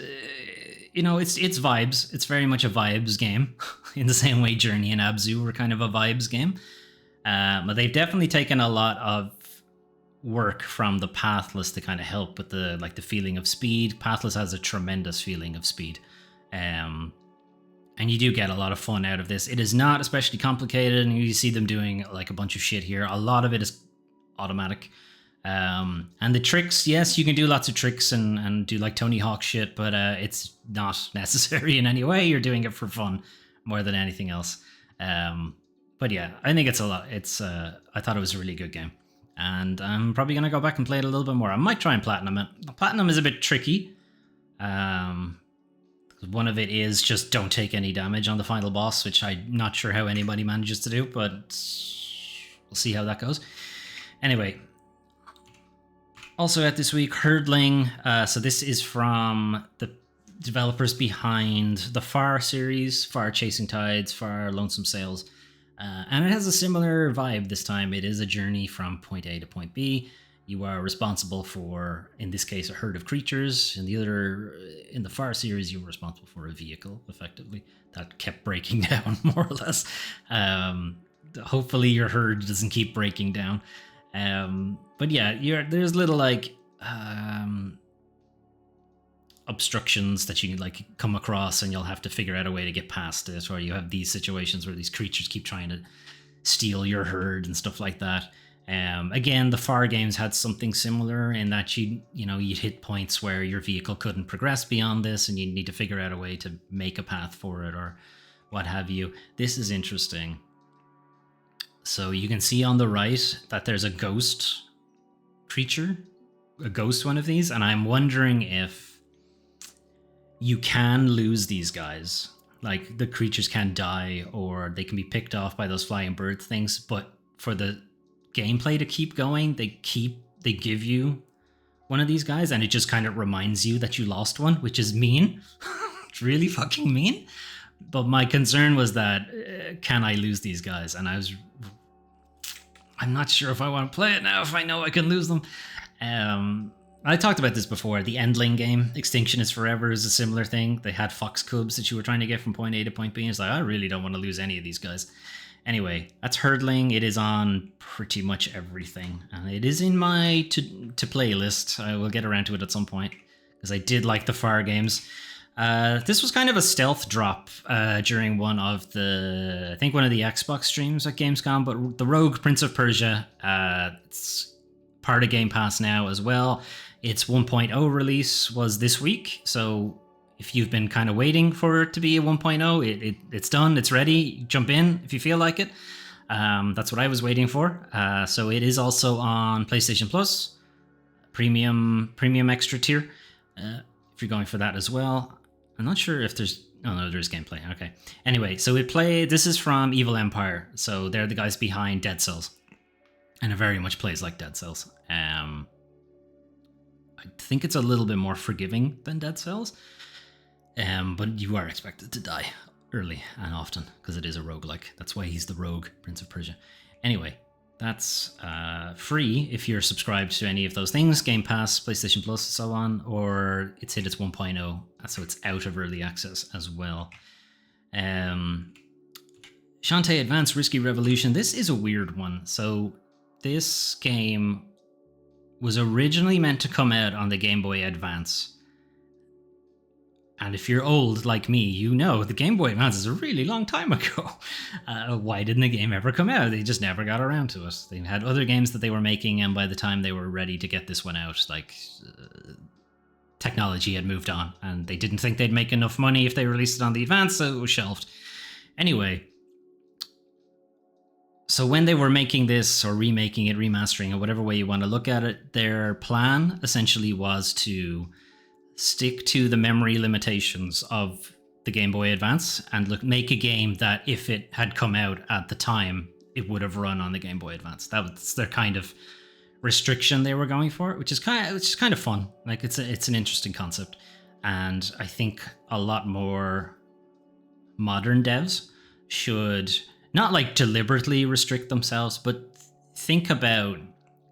it's vibes. It's very much a vibes game, in the same way Journey and Abzu were kind of a vibes game. But they've definitely taken a lot of work from the Pathless to kind of help with the feeling of speed. Pathless has a tremendous feeling of speed. And you do get a lot of fun out of this. It is not especially complicated, and you see them doing like a bunch of shit here. A lot of it is automatic. And the tricks, yes, you can do lots of tricks and do like Tony Hawk shit, but it's not necessary in any way. You're doing it for fun more than anything else. But yeah, I think it's a lot. I thought it was a really good game, and I'm probably gonna go back and play it a little bit more. I might try and platinum it. Platinum is a bit tricky. One of it is just don't take any damage on the final boss, which I'm not sure how anybody manages to do, but we'll see how that goes. Anyway, also out this week, Herdling. So this is from the developers behind the Far series, Far Chasing Tides, Far Lonesome Sails. And it has a similar vibe this time. It is a journey from point A to point B. You are responsible for, in this case, a herd of creatures. In the Far series, you were responsible for a vehicle, effectively, that kept breaking down, more or less. Hopefully your herd doesn't keep breaking down. But yeah, there's little obstructions that you come across, and you'll have to figure out a way to get past it. Or you have these situations where these creatures keep trying to steal your herd and stuff like that. Again, the Far games had something similar in that you'd hit points where your vehicle couldn't progress beyond this, and you need to figure out a way to make a path for it or what have you. This is interesting. So you can see on the right that there's a ghost creature, a ghost one of these, and I'm wondering if you can lose these guys. Like, the creatures can die, or they can be picked off by those flying bird things, but for the gameplay to keep going, they give you one of these guys, and it just kind of reminds you that you lost one, which is mean. It's really fucking mean. But my concern was that, can I lose these guys? And I'm not sure if I want to play it now if I know I can lose them. I talked about this before. The Endling game, Extinction is Forever, is a similar thing. They had fox cubs that you were trying to get from point A to point B. And it's like, I really don't want to lose any of these guys. Anyway, that's Herdling. It is on pretty much everything. And it is in my to-play list. I will get around to it at some point, because I did like the Far games. This was kind of a stealth drop during one of the Xbox streams at Gamescom, but the Rogue Prince of Persia, it's part of Game Pass now as well. Its 1.0 release was this week, so if you've been kind of waiting for it to be a 1.0, it's done, it's ready. Jump in if you feel like it. That's what I was waiting for. So it is also on PlayStation Plus, premium extra tier, if you're going for that as well. I'm not sure if there's Oh no, there's gameplay. Okay. Anyway, so this is from Evil Empire. So they're the guys behind Dead Cells. And it very much plays like Dead Cells. I think it's a little bit more forgiving than Dead Cells. But you are expected to die early and often because it is a roguelike. That's why he's the rogue Prince of Persia. Anyway, that's free if you're subscribed to any of those things, Game Pass, PlayStation Plus, and so on, or it's hit its 1.0, so it's out of early access as well. Shantae Advance Risky Revolution. This is a weird one. So this game was originally meant to come out on the Game Boy Advance. And if you're old like me, you know the Game Boy Advance is a really long time ago. Why didn't the game ever come out? They just never got around to it. They had other games that they were making, and by the time they were ready to get this one out, technology had moved on, and they didn't think they'd make enough money if they released it on the Advance, so it was shelved. Anyway, so when they were making this, or remaking it, remastering it, whatever way you want to look at it, their plan essentially was to stick to the memory limitations of the Game Boy Advance and make a game that if it had come out at the time, it would have run on the Game Boy Advance. That was their kind of restriction they were going for, which is kind of fun. Like it's an interesting concept, and I think a lot more modern devs should not deliberately restrict themselves, but think about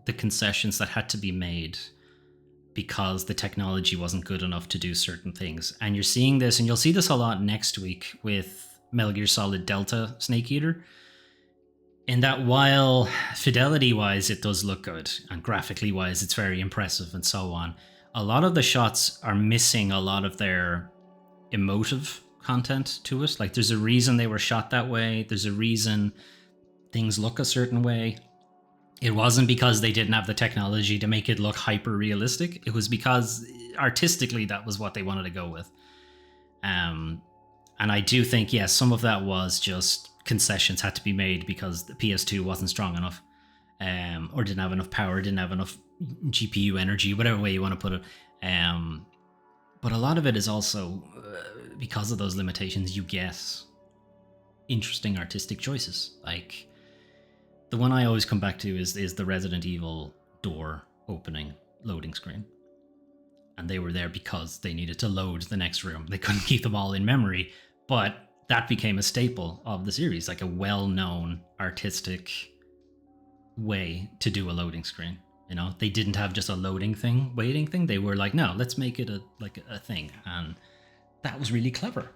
the concessions that had to be made because the technology wasn't good enough to do certain things. And you're seeing this, and you'll see this a lot next week with Metal Gear Solid Delta Snake Eater, in that while fidelity-wise it does look good, and graphically-wise it's very impressive and so on, a lot of the shots are missing a lot of their emotive content to it. There's a reason they were shot that way. There's a reason things look a certain way. It wasn't because they didn't have the technology to make it look hyper realistic. It was because artistically that was what they wanted to go with. And I do think, yes, some of that was just concessions had to be made because the PS2 wasn't strong enough, or didn't have enough power, didn't have enough GPU energy, whatever way you want to put it. But a lot of it is also because of those limitations, you get interesting artistic choices. The one I always come back to is the Resident Evil door opening loading screen. And they were there because they needed to load the next room. They couldn't keep them all in memory, but that became a staple of the series, a well-known artistic way to do a loading screen. They didn't have just a loading thing, waiting thing. They were no, let's make it a thing. And that was really clever.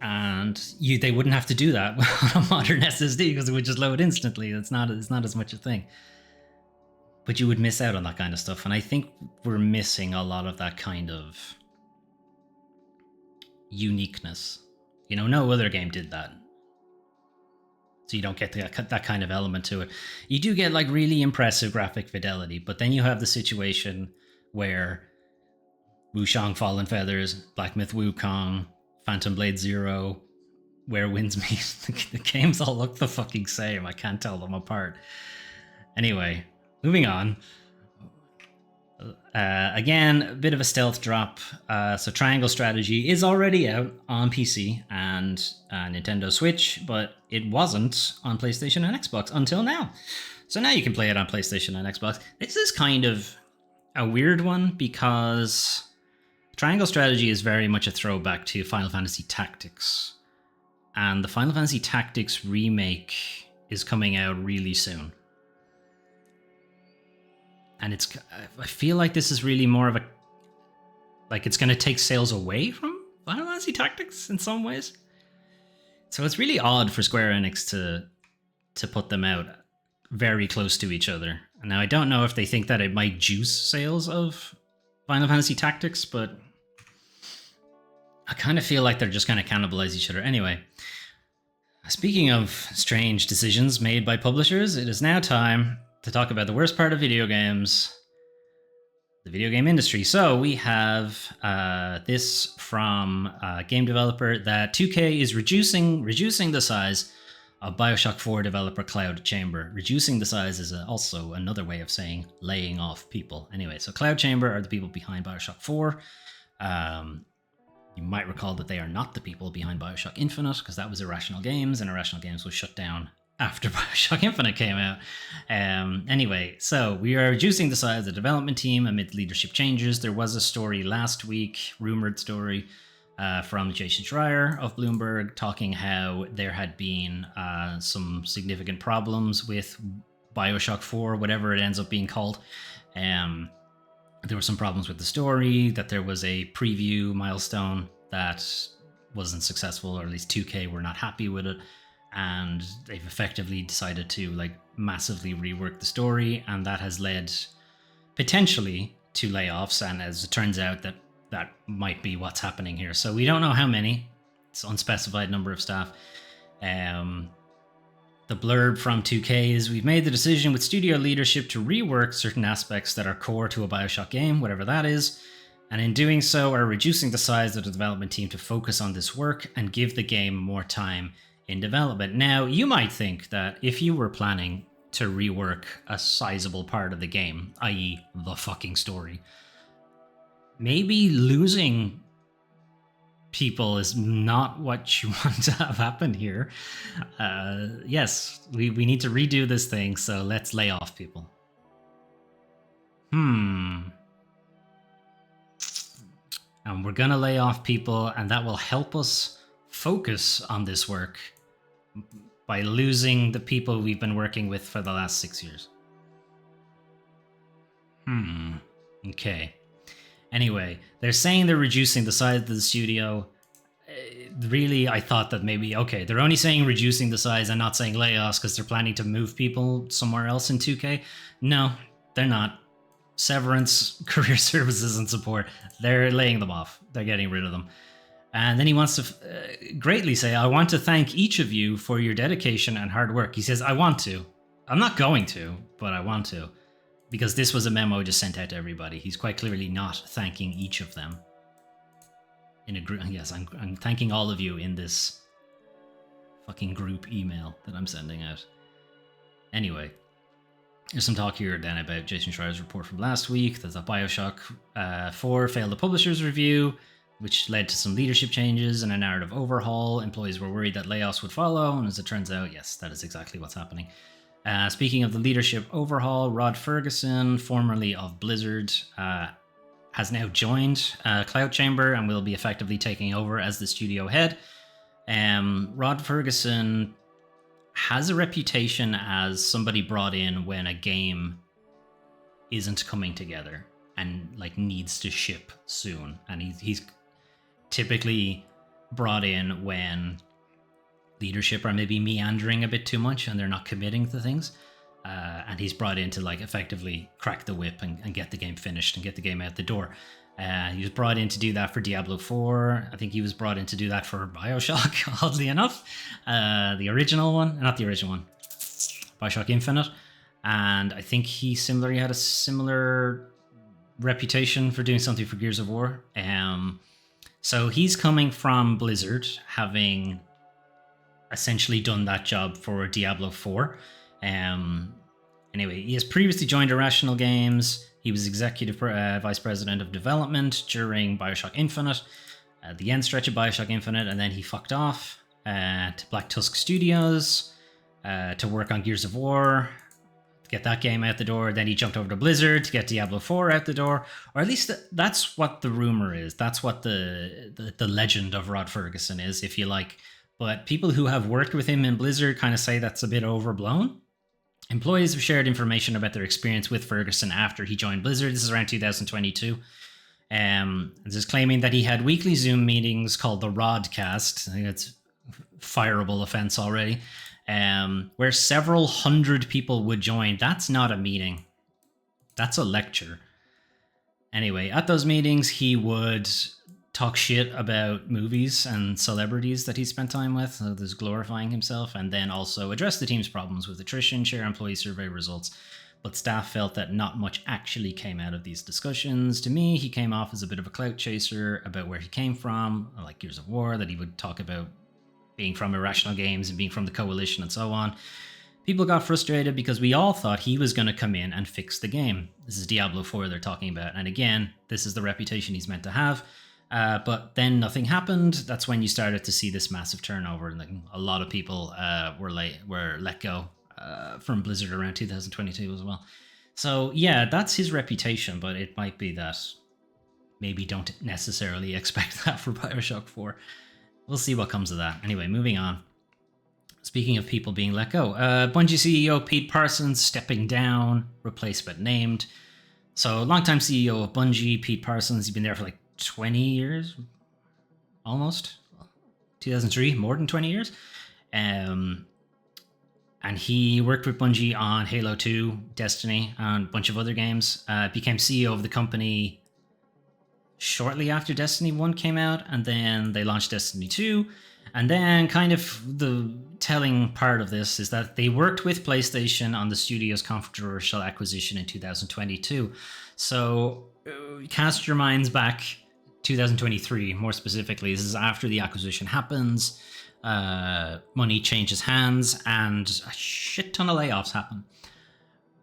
And they wouldn't have to do that on a modern SSD because it would just load instantly. It's not as much a thing. But you would miss out on that kind of stuff. And I think we're missing a lot of that kind of uniqueness. No other game did that. So you don't get that kind of element to it. You do get really impressive graphic fidelity, but then you have the situation where Wushang Fallen Feathers, Black Myth Wukong, Phantom Blade Zero, Where Winds Meet, the games all look the fucking same. I can't tell them apart. Anyway, moving on. Again, a bit of a stealth drop. So Triangle Strategy is already out on PC and Nintendo Switch, but it wasn't on PlayStation and Xbox until now. So now you can play it on PlayStation and Xbox. This is kind of a weird one because Triangle Strategy is very much a throwback to Final Fantasy Tactics. And the Final Fantasy Tactics remake is coming out really soon. And I feel like this is really more of it's going to take sales away from Final Fantasy Tactics in some ways. So it's really odd for Square Enix to put them out very close to each other. Now, I don't know if they think that it might juice sales of Final Fantasy Tactics, but I kind of feel like they're just going to cannibalize each other. Anyway, speaking of strange decisions made by publishers, it is now time to talk about the worst part of video games, the video game industry. So we have this from a game developer that 2K is reducing the size of Bioshock 4 developer Cloud Chamber. Reducing the size is also another way of saying laying off people. Anyway, so Cloud Chamber are the people behind Bioshock 4. You might recall that they are not the people behind Bioshock Infinite, because that was Irrational Games, and Irrational Games was shut down after Bioshock Infinite came out. Anyway, so we are reducing the size of the development team amid leadership changes. There was a story last week, rumored story, from Jason Schreier of Bloomberg, talking how there had been some significant problems with Bioshock 4, whatever it ends up being called. There were some problems with the story, that there was a preview milestone that wasn't successful, or at least 2K were not happy with it, and they've effectively decided to like massively rework the story, and that has led potentially to layoffs, and as it turns out that might be what's happening here. So we don't know how many. It's unspecified number of staff. The blurb from 2K is, we've made the decision with studio leadership to rework certain aspects that are core to a Bioshock game, whatever that is, and in doing so are reducing the size of the development team to focus on this work and give the game more time in development. Now, you might think that if you were planning to rework a sizable part of the game, i.e. the fucking story, maybe losing people is not what you want to have happen here. Yes, we need to redo this thing, so let's lay off people. And we're gonna lay off people, and that will help us focus on this work by losing the people we've been working with for the last 6 years. Okay. Anyway, they're saying they're reducing the size of the studio. Really, I thought that maybe, okay, they're only saying reducing the size and not saying layoffs because they're planning to move people somewhere else in 2K. No, they're not. Severance, career services, and support, they're laying them off. They're getting rid of them. And then he wants to greatly say, I want to thank each of you for your dedication and hard work. He says, I want to. I'm not going to, but I want to. Because this was a memo just sent out to everybody. He's quite clearly not thanking each of them. In a group, yes, I'm thanking all of you in this fucking group email that I'm sending out. Anyway, there's some talk here then about Jason Schreier's report from last week that the Bioshock 4 failed the publisher's review, which led to some leadership changes and a narrative overhaul. Employees were worried that layoffs would follow, and as it turns out, yes, that is exactly what's happening. Speaking of the leadership overhaul, Rod Ferguson, formerly of Blizzard, has now joined Cloud Chamber and will be effectively taking over as the studio head. Rod Ferguson has a reputation as somebody brought in when a game isn't coming together and like needs to ship soon. And he's typically brought in when leadership are maybe meandering a bit too much and they're not committing to things. And he's brought in to like effectively crack the whip and get the game finished and get the game out the door. He was brought in to do that for Diablo 4. I think he was brought in to do that for Bioshock, oddly enough. The original one, not the original one, Bioshock Infinite. And I think he similarly had a similar reputation for doing something for Gears of War. So he's coming from Blizzard, having essentially done that job for Diablo 4. Anyway, he has previously joined Irrational Games. He was executive vice president of development during Bioshock Infinite, the end stretch of Bioshock Infinite, and then he fucked off to Black Tusk Studios to work on Gears of War, to get that game out the door. Then he jumped over to Blizzard to get Diablo 4 out the door, or at least that's what the rumor is. That's what the legend of Rod Ferguson is, if you like. But people who have worked with him in Blizzard kind of say that's a bit overblown. Employees have shared information about their experience with Ferguson after he joined Blizzard. This is around 2022. This is claiming that he had weekly Zoom meetings called the Rodcast. I think it's a fireable offense already. Where several hundred people would join. That's not a meeting. That's a lecture. Anyway, at those meetings, he would talk shit about movies and celebrities that he spent time with, so there's glorifying himself, and then also address the team's problems with attrition, share employee survey results. But staff felt that not much actually came out of these discussions. To me, he came off as a bit of a clout chaser about where he came from, like Gears of War, that he would talk about being from Irrational Games and being from the Coalition and so on. People got frustrated because we all thought he was going to come in and fix the game. This is Diablo 4 they're talking about. And again, this is the reputation he's meant to have. But then nothing happened. That's when you started to see this massive turnover, and like, a lot of people were let go from Blizzard around 2022 as well. So yeah, that's his reputation, but it might be that maybe don't necessarily expect that for Bioshock 4. We'll see what comes of that. Anyway, moving on. Speaking of people being let go, Bungie CEO Pete Parsons stepping down, replacement named. So, longtime CEO of Bungie, Pete Parsons, he's been there for like 20 years, almost. 2003, more than 20 years. And he worked with Bungie on Halo 2, Destiny, and a bunch of other games. Became CEO of the company shortly after Destiny 1 came out, and then they launched Destiny 2. And then kind of the telling part of this is that they worked with PlayStation on the studio's controversial acquisition in 2022. So cast your minds back 2023, more specifically. This is after the acquisition happens, money changes hands, and a shit ton of layoffs happen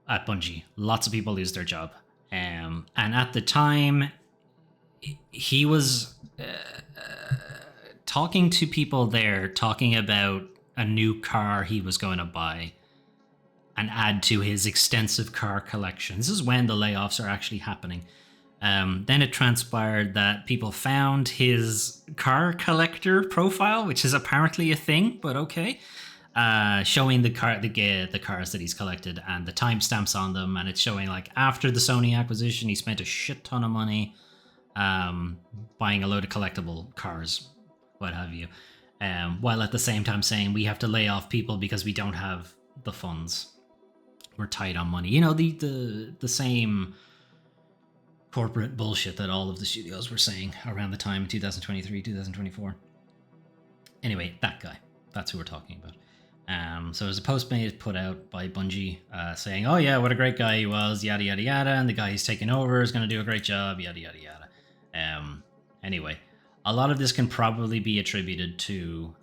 at Bungie. Lots of people lose their job. And at the time, he was talking to people there, talking about a new car he was going to buy and add to his extensive car collection. This is when the layoffs are actually happening. Then it transpired that people found his car collector profile, which is apparently a thing, but okay, showing the cars that he's collected and the timestamps on them, and it's showing like after the Sony acquisition, he spent a shit ton of money buying a load of collectible cars, what have you, while at the same time saying we have to lay off people because we don't have the funds. We're tight on money. You know, the same corporate bullshit that all of the studios were saying around the time 2023, 2024. Anyway, that guy. That's who we're talking about. So there's a post put out by Bungie saying, oh yeah, what a great guy he was, yada, yada, yada, and the guy he's taking over is going to do a great job, yada, yada, yada. Anyway, a lot of this can probably be attributed to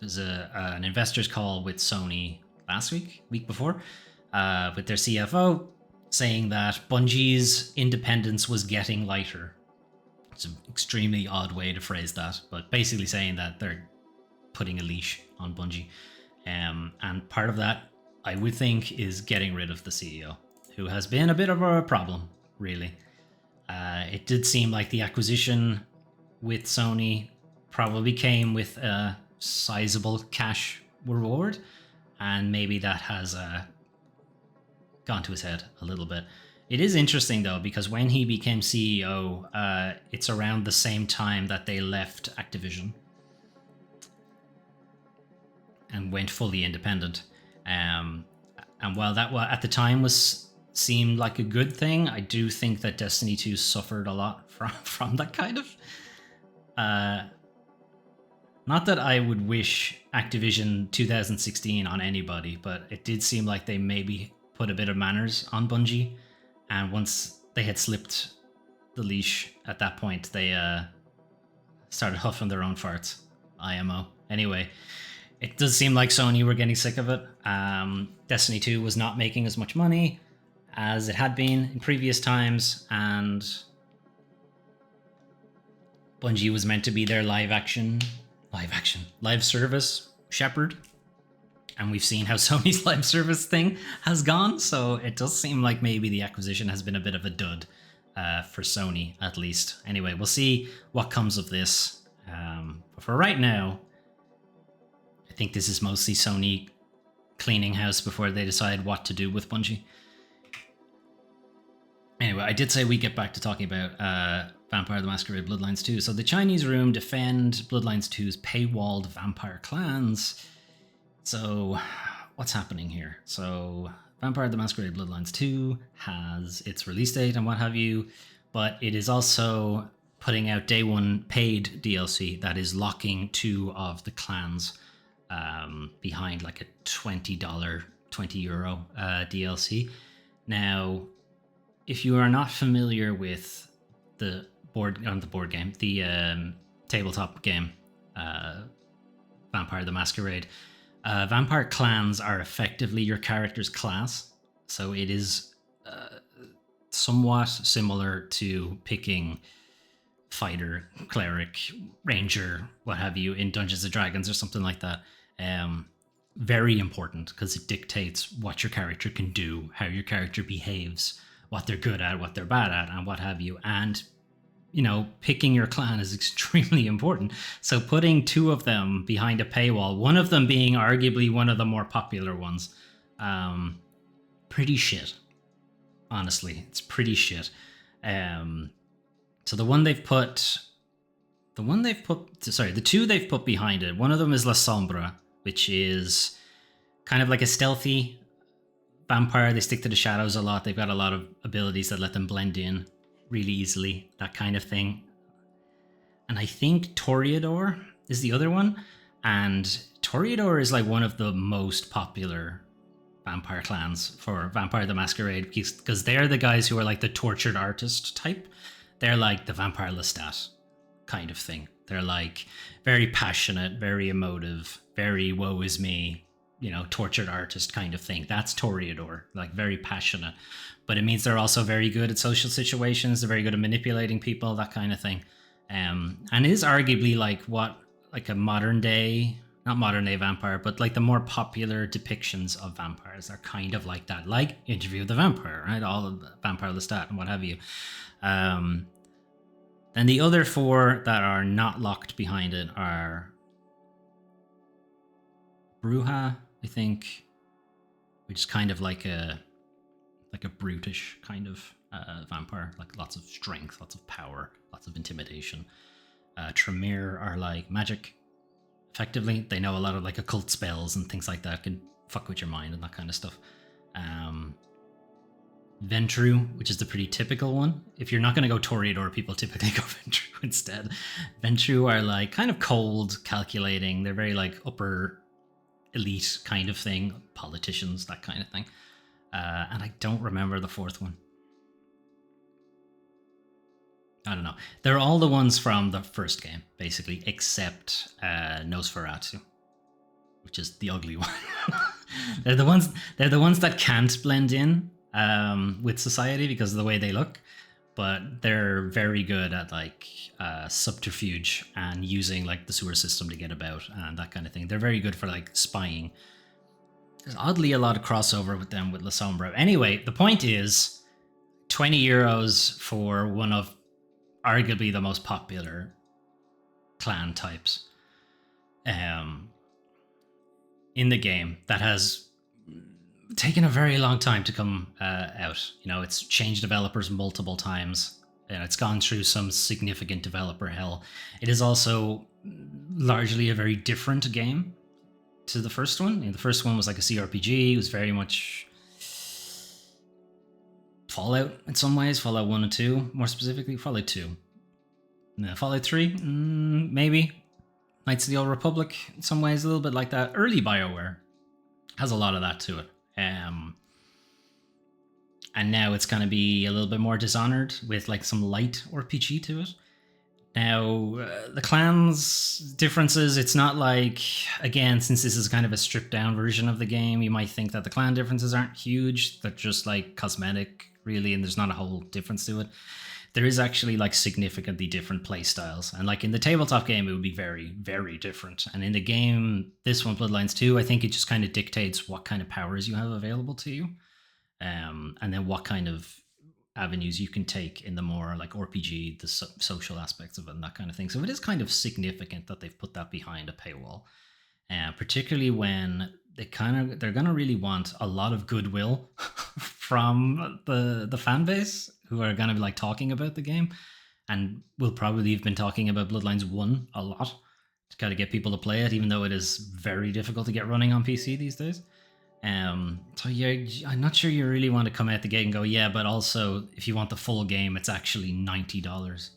there's an investors call with Sony last week before, with their CFO saying that Bungie's independence was getting lighter. It's an extremely odd way to phrase that, but basically saying that they're putting a leash on Bungie. And part of that, I would think, is getting rid of the CEO, who has been a bit of a problem, really. It did seem like the acquisition with Sony probably came with a sizable cash reward, and maybe that has gone to his head a little bit. It is interesting, though, because when he became CEO, it's around the same time that they left Activision and went fully independent. And while that at the time seemed like a good thing, I do think that Destiny 2 suffered a lot from that kind of. Not that I would wish Activision 2016 on anybody, but it did seem like they maybe put a bit of manners on Bungie, and once they had slipped the leash at that point, they started huffing their own farts. IMO. Anyway, it does seem like Sony were getting sick of it. Destiny 2 was not making as much money as it had been in previous times, and Bungie was meant to be their live service shepherd, and we've seen how Sony's live service thing has gone, so it does seem like maybe the acquisition has been a bit of a dud for Sony, at least. Anyway, we'll see what comes of this, but for right now, I think this is mostly Sony cleaning house before they decide what to do with Bungie. Anyway, I did say we get back to talking about Vampire the Masquerade Bloodlines 2. So the Chinese room defend Bloodlines 2's paywalled vampire clans. So what's happening here? So Vampire the Masquerade Bloodlines 2 has its release date and what have you, but it is also putting out day one paid DLC that is locking 2 of the clans behind like a $20, €20 DLC. Now, if you are not familiar with the tabletop game, Vampire the Masquerade, vampire clans are effectively your character's class. So it is somewhat similar to picking fighter, cleric, ranger, what have you, in Dungeons and Dragons or something like that. Very important because it dictates what your character can do, how your character behaves, what they're good at, what they're bad at, and what have you. And, you know, picking your clan is extremely important. So putting two of them behind a paywall, one of them being arguably one of the more popular ones, pretty shit. Honestly, it's pretty shit. So the two they've put behind it, one of them is La Sombra, which is kind of like a stealthy vampire. They stick to the shadows a lot. They've got a lot of abilities that let them blend in really easily, that kind of thing. And I think Toreador is the other one. And Toreador is like one of the most popular vampire clans for Vampire the Masquerade, because they're the guys who are like the tortured artist type. They're like the Vampire Lestat kind of thing. They're like very passionate, very emotive, very woe is me, you know, tortured artist kind of thing. That's Toreador, like very passionate. But it means they're also very good at social situations. They're very good at manipulating people, that kind of thing. And is arguably like a modern day, not modern day vampire, but like the more popular depictions of vampires are kind of like that, like Interview with the Vampire, right? All of Vampire Lestat and what have you. Then the other four that are not locked behind it are Bruja, I think, which is kind of like a brutish kind of vampire, like lots of strength, lots of power, lots of intimidation. Tremere are like magic, effectively. They know a lot of like occult spells and things like that, can fuck with your mind and that kind of stuff. Ventru, which is the pretty typical one. If you're not going to go Toreador, people typically go Ventru instead. Ventru are like kind of cold, calculating. They're very like upper elite kind of thing, politicians, that kind of thing. And I don't remember the fourth one. I don't know. They're all the ones from the first game, basically, except Nosferatu, which is the ugly one. They're the ones that can't blend in with society because of the way they look, but they're very good at like subterfuge and using like the sewer system to get about and that kind of thing. They're very good for like spying. There's oddly a lot of crossover with them with La Sombra. Anyway, the point is €20 for one of arguably the most popular clan types in the game that has taken a very long time to come out. You know, it's changed developers multiple times. It's gone through some significant developer hell. It is also largely a very different game to the first one. You know, the first one was like a CRPG. It was very much Fallout in some ways. Fallout 1 and 2, more specifically. Fallout 2. No, Fallout 3, maybe. Knights of the Old Republic, in some ways, a little bit like that. Early BioWare has a lot of that to it. And now it's going to be a little bit more Dishonored with like some light RPG to it. Now, the clans differences, it's not like, again, since this is kind of a stripped down version of the game, you might think that the clan differences aren't huge. They're just like cosmetic, really, and there's not a whole difference to it. There is actually like significantly different play styles. And like in the tabletop game, it would be very, very different. And in the game, this one, Bloodlines 2, I think it just kind of dictates what kind of powers you have available to you. And then what kind of avenues you can take in the more like RPG, the social aspects of it and that kind of thing. So it is kind of significant that they've put that behind a paywall. Particularly when they're going to really want a lot of goodwill from the fan base who are going to be like talking about the game, and will probably have been talking about Bloodlines 1 a lot to kind of get people to play it, even though it is very difficult to get running on PC these days. So yeah, I'm not sure you really want to come out the gate and go, yeah, but also if you want the full game, it's actually $90.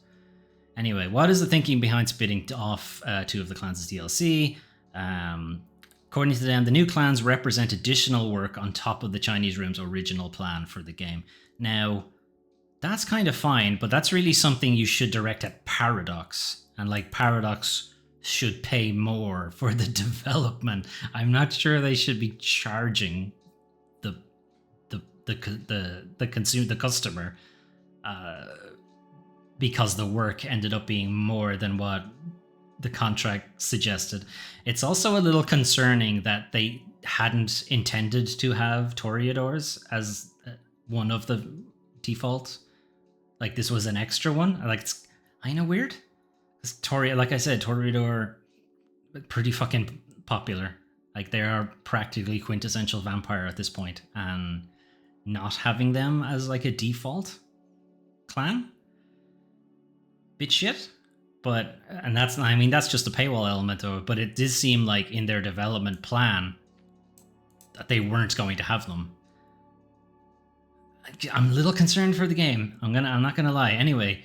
Anyway, what is the thinking behind splitting off two of the clans as DLC? According to them, the new clans represent additional work on top of the Chinese Room's original plan for the game. Now, that's kind of fine, but that's really something you should direct at Paradox. And like Paradox should pay more for the development. I'm not sure they should be charging the the customer, because the work ended up being more than what the contract suggested. It's also a little concerning that they hadn't intended to have toreadors as one of the default. Like, this was an extra one. Like, it's kind of weird. Like I said, toreador, pretty fucking popular. Like, they are practically quintessential vampire at this point, and not having them as like a default clan, bit shit. But, and that's just the paywall element of it, but it did seem like in their development plan that they weren't going to have them. I'm a little concerned for the game. I'm not gonna lie. Anyway,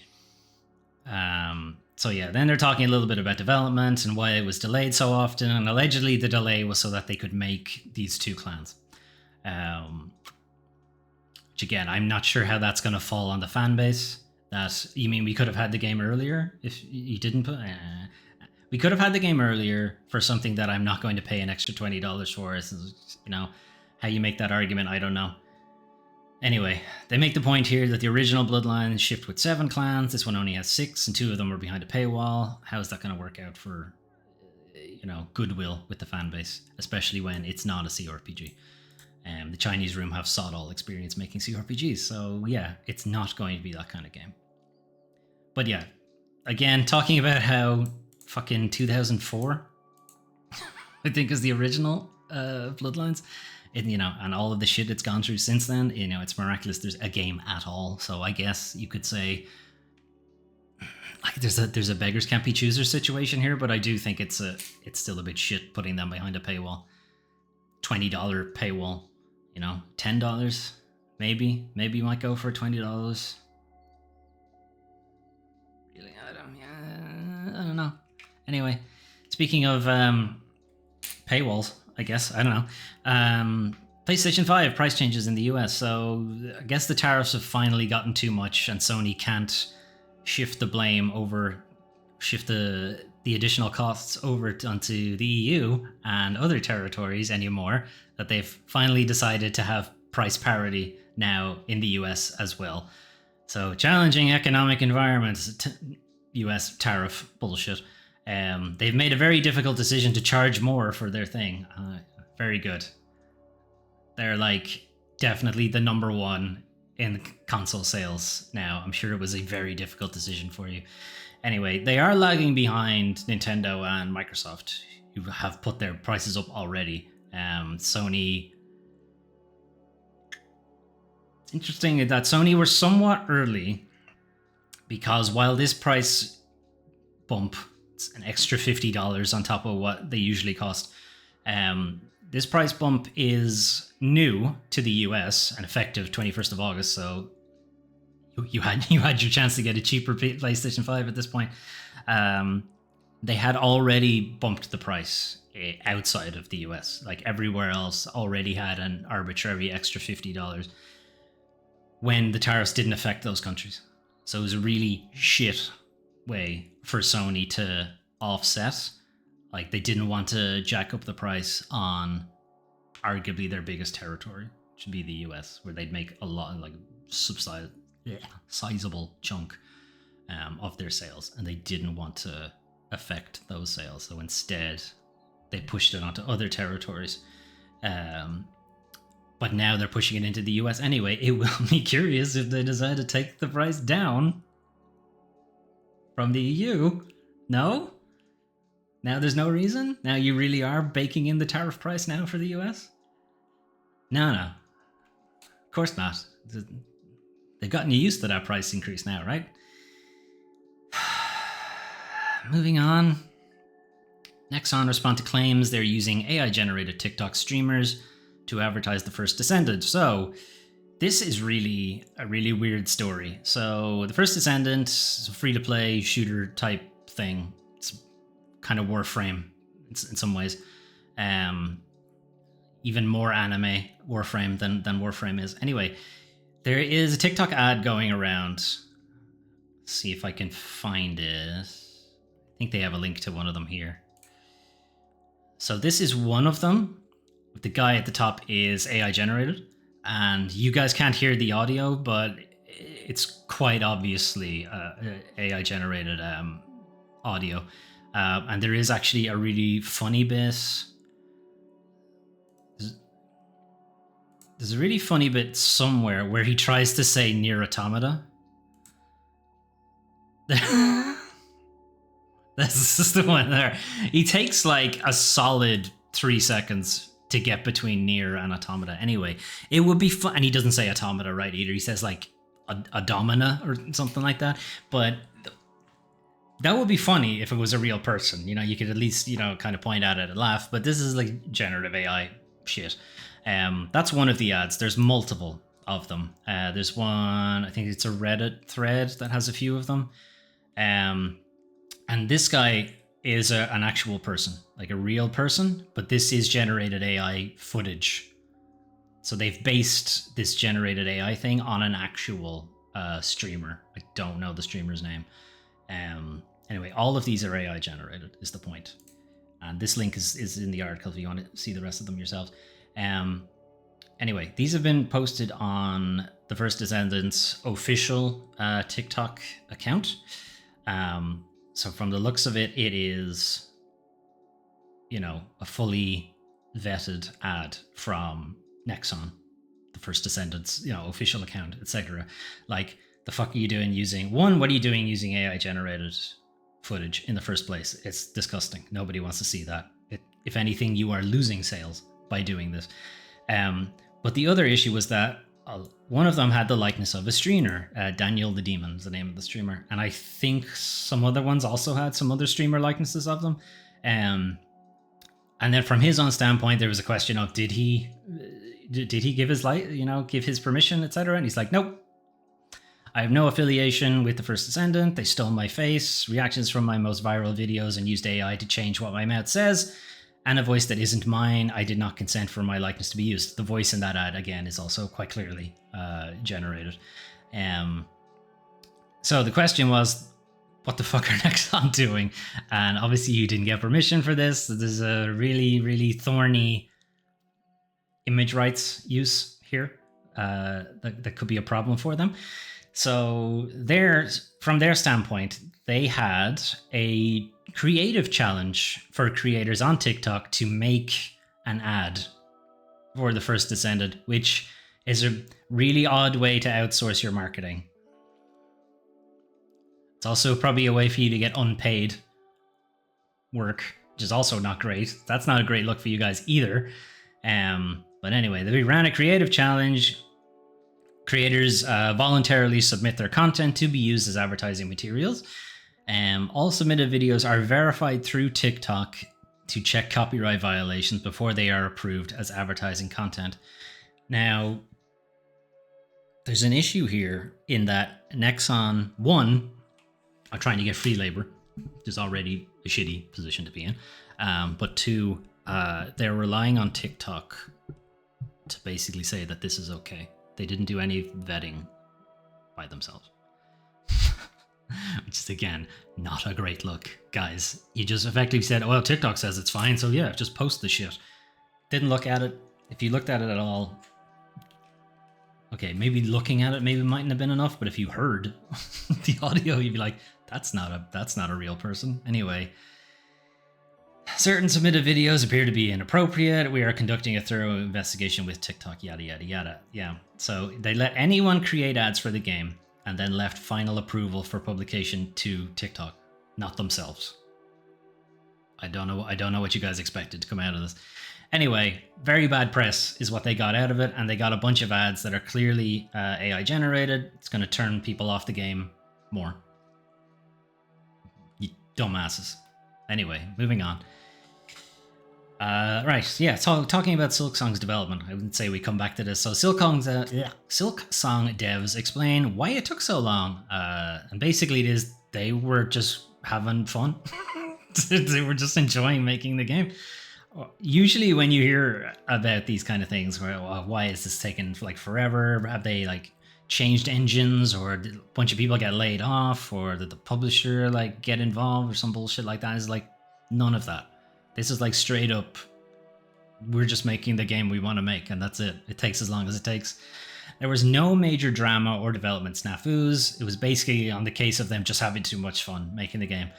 so yeah, then they're talking a little bit about development and why it was delayed so often, and allegedly the delay was so that they could make these two clans. Which again, I'm not sure how that's gonna fall on the fan base. That, you mean we could have had the game earlier if you didn't put... we could have had the game earlier for something that I'm not going to pay an extra $20 for. You know, how you make that argument, I don't know. Anyway, they make the point here that the original Bloodlines shipped with 7 clans. This one only has 6, and 2 of them were behind a paywall. How is that going to work out for, you know, goodwill with the fan base, especially when it's not a CRPG? The Chinese room have sought all experience making CRPGs, so yeah, it's not going to be that kind of game. But yeah, again, talking about how fucking 2004, I think, is the original Bloodlines, and, you know, and all of the shit it's gone through since then. You know, it's miraculous there's a game at all. So I guess you could say, like, there's a beggars can't be choosers situation here, but I do think it's still a bit shit putting them behind a paywall. $20 paywall, you know, $10 maybe you might go for $20. Really, I don't know. Anyway, speaking of paywalls, I guess, I don't know. PlayStation 5 price changes in the US. So I guess the tariffs have finally gotten too much, and Sony can't shift the additional costs over onto the EU and other territories anymore, that they've finally decided to have price parity now in the US as well. So challenging economic environments, US tariff bullshit. They've made a very difficult decision to charge more for their thing. Very good. They're like definitely the number one in console sales now. I'm sure it was a very difficult decision for you. Anyway, they are lagging behind Nintendo and Microsoft, who have put their prices up already. Sony... It's interesting that Sony were somewhat early, because while this price bump, it's an extra $50 on top of what they usually cost, this price bump is new to the US and effective 21st of August, so you had your chance to get a cheaper PlayStation 5 at this point. They had already bumped the price outside of the US. Like, everywhere else already had an arbitrary extra $50 when the tariffs didn't affect those countries. So it was a really shit way for Sony to offset. Like, they didn't want to jack up the price on arguably their biggest territory, which would be the US, where they'd make a lot, like, sizable chunk of their sales, and they didn't want to affect those sales. So instead, they pushed it onto other territories. But now they're pushing it into the US anyway. It will be curious if they decide to take the price down from the EU. No? Now there's no reason? Now you really are baking in the tariff price now for the US? No. Of course not. They've gotten you used to that price increase now, right? Moving on. Nexon respond to claims they're using AI-generated TikTok streamers to advertise the First Descendant. So this is really a really weird story. So the First Descendant is a free-to-play shooter type thing. It's kind of Warframe in some ways. Even more anime Warframe than Warframe is. Anyway, there is a TikTok ad going around. Let's see if I can find it. I think they have a link to one of them here. So this is one of them. The guy at the top is AI generated. and you guys can't hear the audio, but it's quite obviously AI generated audio. And there is actually a really funny bit. There's a really funny bit somewhere where he tries to say near automata. This is the one there. He takes like a solid 3 seconds to get between near and automata. Anyway, it would be fun. And he doesn't say automata right either. He says like a domina or something like that. But that would be funny if it was a real person. You know, you could at least, you know, kind of point at it and laugh. But this is like generative AI shit. That's one of the ads. There's multiple of them. There's one, I think it's a Reddit thread that has a few of them. And this guy is an actual person, like a real person, but this is generated AI footage. So they've based this generated AI thing on an actual streamer. I don't know the streamer's name. Anyway, all of these are AI generated is the point. And this link is in the article if you want to see the rest of them yourselves. Anyway, these have been posted on the First Descendants official TikTok account. So from the looks of it, it is, you know, a fully vetted ad from Nexon, the First Descendants, you know, official account, etc. Like, the fuck are you doing using, one, what are you doing using AI generated footage in the first place? It's disgusting. Nobody wants to see that. If anything, you are losing sales by doing this. But the other issue was that one of them had the likeness of a streamer. Daniel the Demon is the name of the streamer. And I think some other ones also had some other streamer likenesses of them. And then from his own standpoint, there was a question of, did he give his give his permission, etc.? And he's like, nope. I have no affiliation with the First Descendant. They stole my face, reactions from my most viral videos, and used AI to change what my mouth says. And a voice that isn't mine. I did not consent for my likeness to be used. The voice in that ad, again, is also quite clearly generated. So the question was, what the fuck are Nexon doing? And obviously you didn't get permission for this. There's a really, really thorny image rights use here. That could be a problem for them. So from their standpoint, they had a creative challenge for creators on TikTok to make an ad for the First Descendant, which is a really odd way to outsource your marketing. It's also probably a way for you to get unpaid work, which is also not great. That's not a great look for you guys either. But anyway, they ran a creative challenge. Creators voluntarily submit their content to be used as advertising materials. All submitted videos are verified through TikTok to check copyright violations before they are approved as advertising content. Now, there's an issue here in that Nexon, one, are trying to get free labor, which is already a shitty position to be in. But two, they're relying on TikTok to basically say that this is okay. They didn't do any vetting by themselves. Which is, again, not a great look. Guys, you just effectively said, oh, well, TikTok says it's fine, so yeah, just post the shit. Didn't look at it. If you looked at it at all, okay, maybe looking at it maybe mightn't have been enough, but if you heard the audio, you'd be like, that's not a real person. Anyway, certain submitted videos appear to be inappropriate. We are conducting a thorough investigation with TikTok, yada, yada, yada. Yeah, so they let anyone create ads for the game and then left final approval for publication to TikTok, not themselves. I don't know what you guys expected to come out of this. Anyway, very bad press is what they got out of it, and they got a bunch of ads that are clearly AI generated. It's going to turn people off the game more. You dumbasses. Anyway, moving on. Right, yeah, so talking about Silksong's development, I wouldn't say we come back to this. So Silksong devs explain why it took so long. And basically it is they were just having fun. They were just enjoying making the game. Usually when you hear about these kind of things, where why is this taking like forever? Have they like changed engines, or did a bunch of people get laid off, or did the publisher like get involved or some bullshit like that? It's like none of that. This is like straight up we're just making the game we want to make, and that's it. It takes as long as it takes. There was no major drama or development snafus. It was basically on the case of them just having too much fun making the game.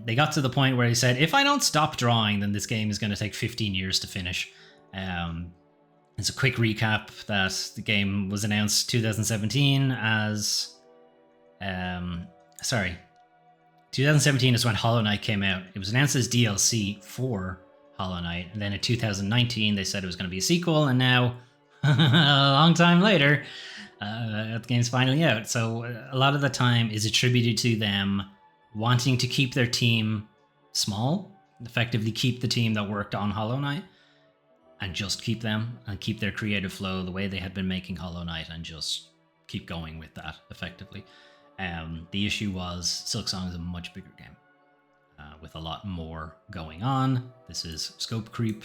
They got to the point where they said, if I don't stop drawing, then this game is going to take 15 years to finish. As a quick recap, that the game was announced 2017 as... 2017 is when Hollow Knight came out. It was announced as DLC for Hollow Knight, and then in 2019 they said it was going to be a sequel, and now, a long time later, the game's finally out. So a lot of the time is attributed to them wanting to keep their team small, effectively keep the team that worked on Hollow Knight, and just keep them and keep their creative flow the way they had been making Hollow Knight, and just keep going with that effectively. The issue was Silksong is a much bigger game with a lot more going on. This is scope creep.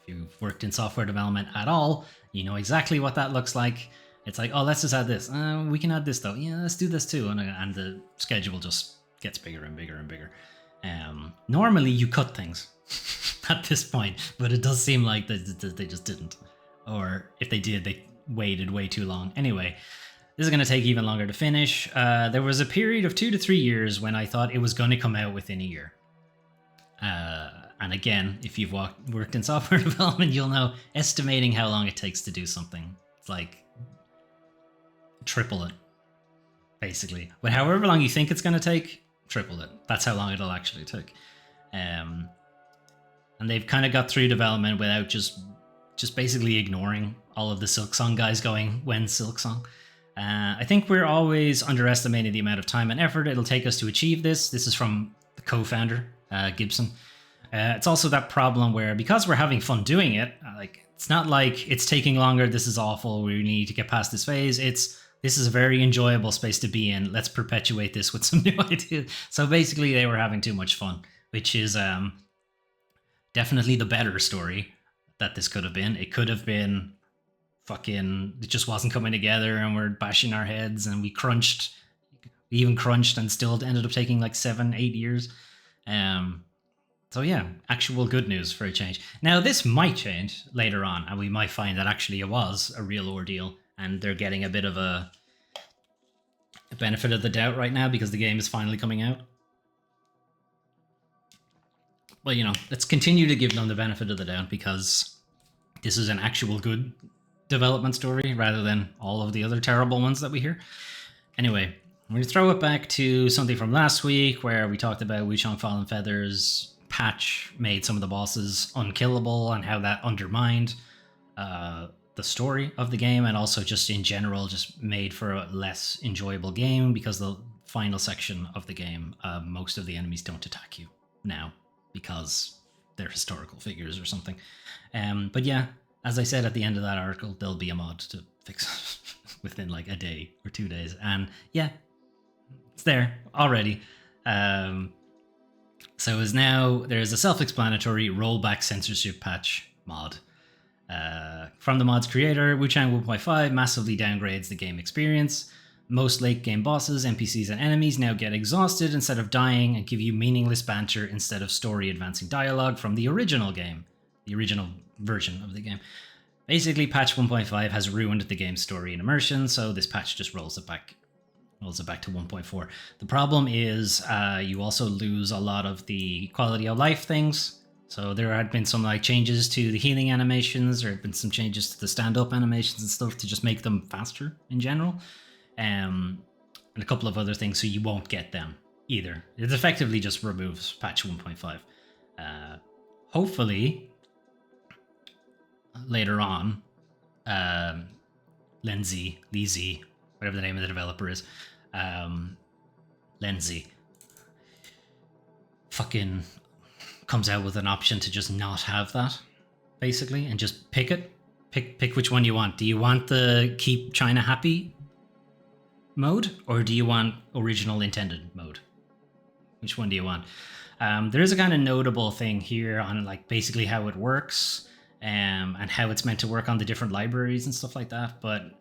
If you've worked in software development at all, you know exactly what that looks like. It's like, oh, let's just add this. We can add this though. Yeah, let's do this too. And the schedule just gets bigger and bigger and bigger. Normally you cut things at this point, but it does seem like they just didn't. Or if they did, they waited way too long. Anyway, this is going to take even longer to finish. There was a period of 2 to 3 years when I thought it was going to come out within a year. And again, if you've worked in software development, you'll know estimating how long it takes to do something. It's like triple it, basically. But however long you think it's going to take, triple it. That's how long it'll actually take. And they've kind of got through development without just basically ignoring all of the Silksong guys going, when's Silksong? I think we're always underestimating the amount of time and effort it'll take us to achieve this. This is from the co-founder, Gibson. It's also that problem where, because we're having fun doing it, it's not like it's taking longer, this is awful, we need to get past this phase. This is a very enjoyable space to be in. Let's perpetuate this with some new ideas. So basically they were having too much fun, which is definitely the better story that this could have been. It could have been it just wasn't coming together and we're bashing our heads, and we even crunched and still ended up taking like 7-8 years. So yeah, actual good news for a change. Now this might change later on, and we might find that actually it was a real ordeal and they're getting a bit of a benefit of the doubt right now because the game is finally coming out. Well, let's continue to give them the benefit of the doubt, because this is an actual good development story rather than all of the other terrible ones that we hear. Anyway, I'm going to throw it back to something from last week where we talked about Wuchang Fallen Feather's patch made some of the bosses unkillable and how that undermined the story of the game, and also just in general just made for a less enjoyable game, because the final section of the game, most of the enemies don't attack you now because they're historical figures or something. But yeah, as I said at the end of that article, there'll be a mod to fix it within like a day or 2 days. And yeah, it's there already. So there's a self-explanatory rollback censorship patch mod. From the mod's creator, Wuchang 1.5 massively downgrades the game experience. Most late game bosses, NPCs, and enemies now get exhausted instead of dying, and give you meaningless banter instead of story advancing dialogue from the original game. The original version of the game. Basically, patch 1.5 has ruined the game's story and immersion, so this patch just rolls it back to 1.4. The problem is you also lose a lot of the quality of life things. So there had been some changes to the healing animations, or had been some changes to the stand-up animations and stuff to just make them faster in general, and a couple of other things, so you won't get them either. It effectively just removes patch 1.5. Hopefully later on, Lenzi, whatever the name of the developer is, Lenzi, fucking comes out with an option to just not have that, basically, and just pick which one you want. Do you want the keep China happy mode, or do you want original intended mode? Which one do you want? There is a kind of notable thing here on basically how it works, and how it's meant to work on the different libraries and stuff like that. But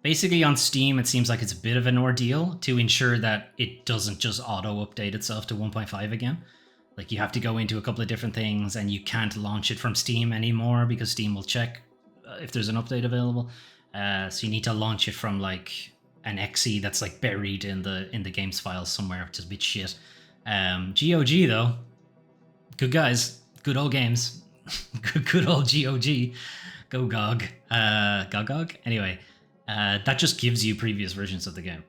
basically on Steam, it seems like it's a bit of an ordeal to ensure that it doesn't just auto-update itself to 1.5 again. Like you have to go into a couple of different things, and you can't launch it from Steam anymore because Steam will check if there's an update available. So you need to launch it from like an exe that's like buried in the games files somewhere, which is a bit shit. GOG though, good guys, good old games, good old GOG, go GOG, GOG. Anyway, that just gives you previous versions of the game.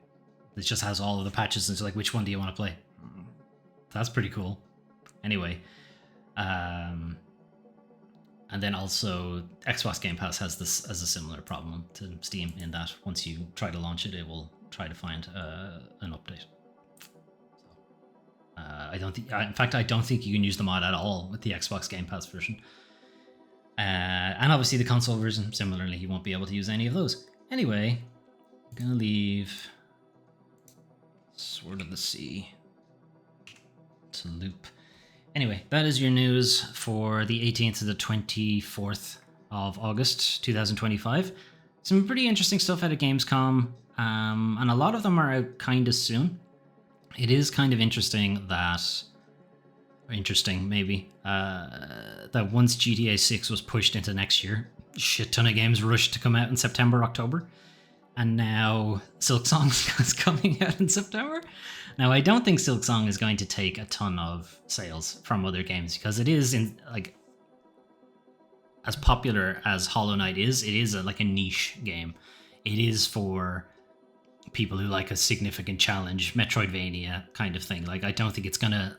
It just has all of the patches, and it's like, which one do you want to play? That's pretty cool. Anyway, and then also Xbox Game Pass has this as a similar problem to Steam in that once you try to launch it, it will try to find an update. I don't think, in fact, I don't think you can use the mod at all with the Xbox Game Pass version. And obviously the console version, similarly, you won't be able to use any of those. Anyway, I'm gonna leave Sword of the Sea to loop. Anyway, that is your news for the 18th to the 24th of August 2025. Some pretty interesting stuff out of Gamescom, and a lot of them are out kind of soon. It is kind of interesting that, that once GTA 6 was pushed into next year, a shit ton of games rushed to come out in September, October. And now Silksong is coming out in September. Now, I don't think Silksong is going to take a ton of sales from other games because it is in like as popular as Hollow Knight is. It is like a niche game. It is for people who like a significant challenge, Metroidvania kind of thing. Like, I don't think it's gonna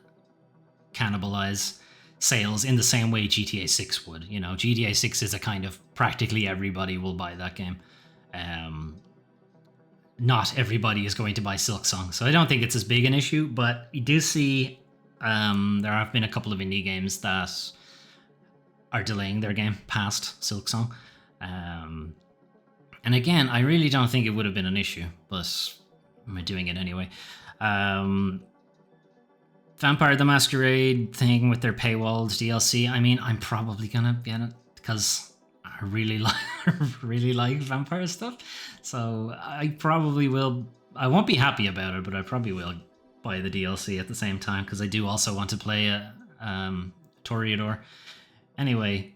cannibalize sales in the same way GTA 6 would. You know, GTA 6 is a kind of practically everybody will buy that game. Not everybody is going to buy Silksong, so I don't think it's as big an issue, but you do see there have been a couple of indie games that are delaying their game past Silksong. And again, I really don't think it would have been an issue, but I'm doing it anyway. Vampire the Masquerade thing with their paywalled DLC, I mean, I'm probably gonna get it because I really like vampire stuff, so I probably will. I won't be happy about it, but I probably will buy the DLC at the same time because I do also want to play a Toreador. Anyway,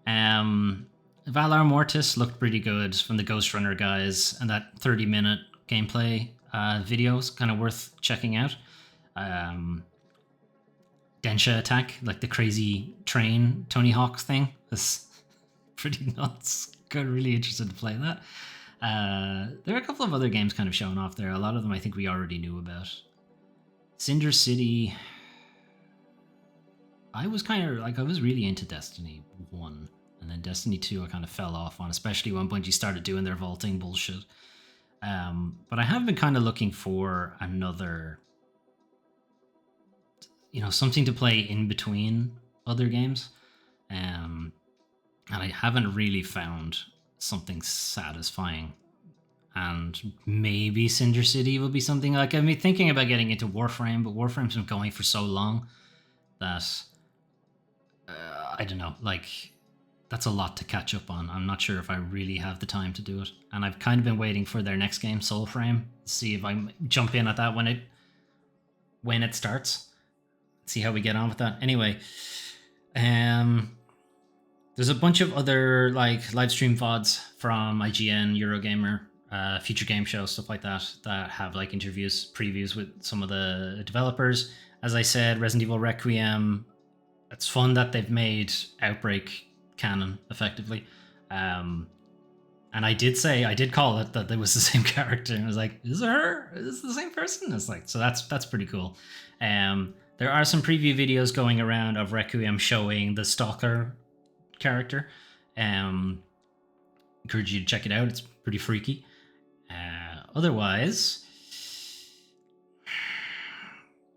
Valar Mortis looked pretty good from the Ghost Runner guys, and that 30-minute gameplay video is kind of worth checking out. Densha Attack, like the crazy train Tony Hawk's thing, is pretty nuts. Got really interested to play that. There are a couple of other games kind of showing off there. A lot of them I think we already knew about. Cinder City. I was really into Destiny 1. And then Destiny 2 I kind of fell off on, especially when Bungie started doing their vaulting bullshit. But I have been kind of looking for another, something to play in between other games. And I haven't really found something satisfying. And maybe Cinder City will be something like, I mean, thinking about getting into Warframe, but Warframe's been going for so long that, I don't know, like, that's a lot to catch up on. I'm not sure if I really have the time to do it. And I've kind of been waiting for their next game, Soulframe, to see if I jump in at that when it starts. See how we get on with that. Anyway, there's a bunch of other like live stream VODs from IGN, Eurogamer, Future Game Show, stuff like that have like interviews, previews with some of the developers. As I said, Resident Evil Requiem, it's fun that they've made Outbreak canon effectively. And I did call it that there was the same character, and I was like, is it her? Is it the same person? It's like, so that's pretty cool. There are some preview videos going around of Requiem showing the Stalker character. Encourage you to check it out. It's pretty freaky. Otherwise,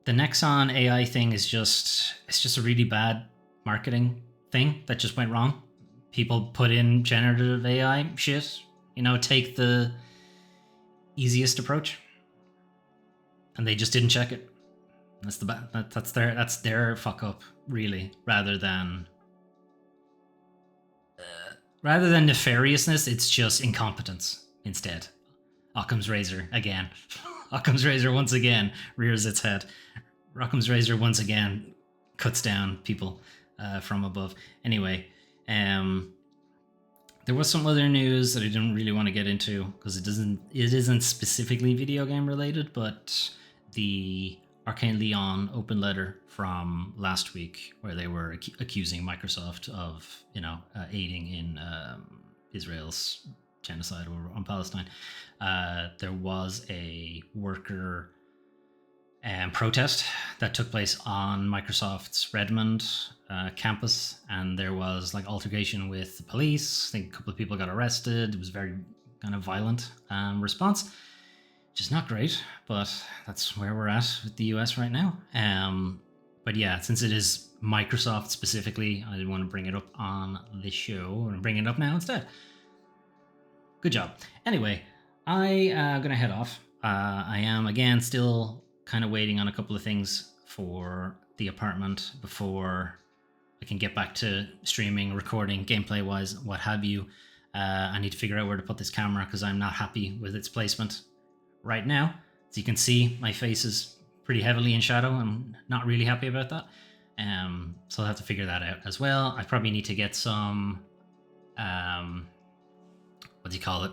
the Nexon AI thing is just a really bad marketing thing that just went wrong. People put in generative AI shit, take the easiest approach, and they just didn't check it. That's their fuck up, really, rather than nefariousness. It's just incompetence instead. Occam's razor again. Occam's razor once again rears its head. Occam's razor once again cuts down people from above. Anyway, there was some other news that I didn't really want to get into because it isn't specifically video game related, but the Arcane Leon open letter from last week, where they were accusing Microsoft of, aiding in Israel's genocide over on Palestine. There was a worker protest that took place on Microsoft's Redmond campus, and there was like altercation with the police. I think a couple of people got arrested. It was very kind of violent response, which is not great, but that's where we're at with the US right now. But yeah, since it is Microsoft specifically, I didn't want to bring it up on this show, and bring it up now instead. Good job. Anyway, I'm gonna head off. I am again still kind of waiting on a couple of things for the apartment before I can get back to streaming, recording, gameplay wise, what have you. I need to figure out where to put this camera because I'm not happy with its placement right now. As you can see, my face is pretty heavily in shadow. I'm not really happy about that. So I'll have to figure that out as well. I probably need to get some, what do you call it?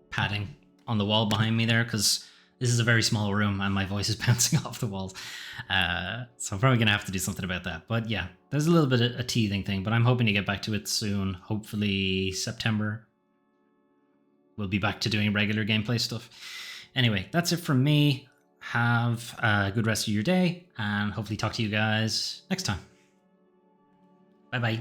Padding on the wall behind me there, because this is a very small room and my voice is bouncing off the walls. So I'm probably going to have to do something about that. But yeah, there's a little bit of a teething thing, but I'm hoping to get back to it soon. Hopefully September, we'll be back to doing regular gameplay stuff. Anyway, that's it from me. Have a good rest of your day, and hopefully talk to you guys next time. Bye-bye.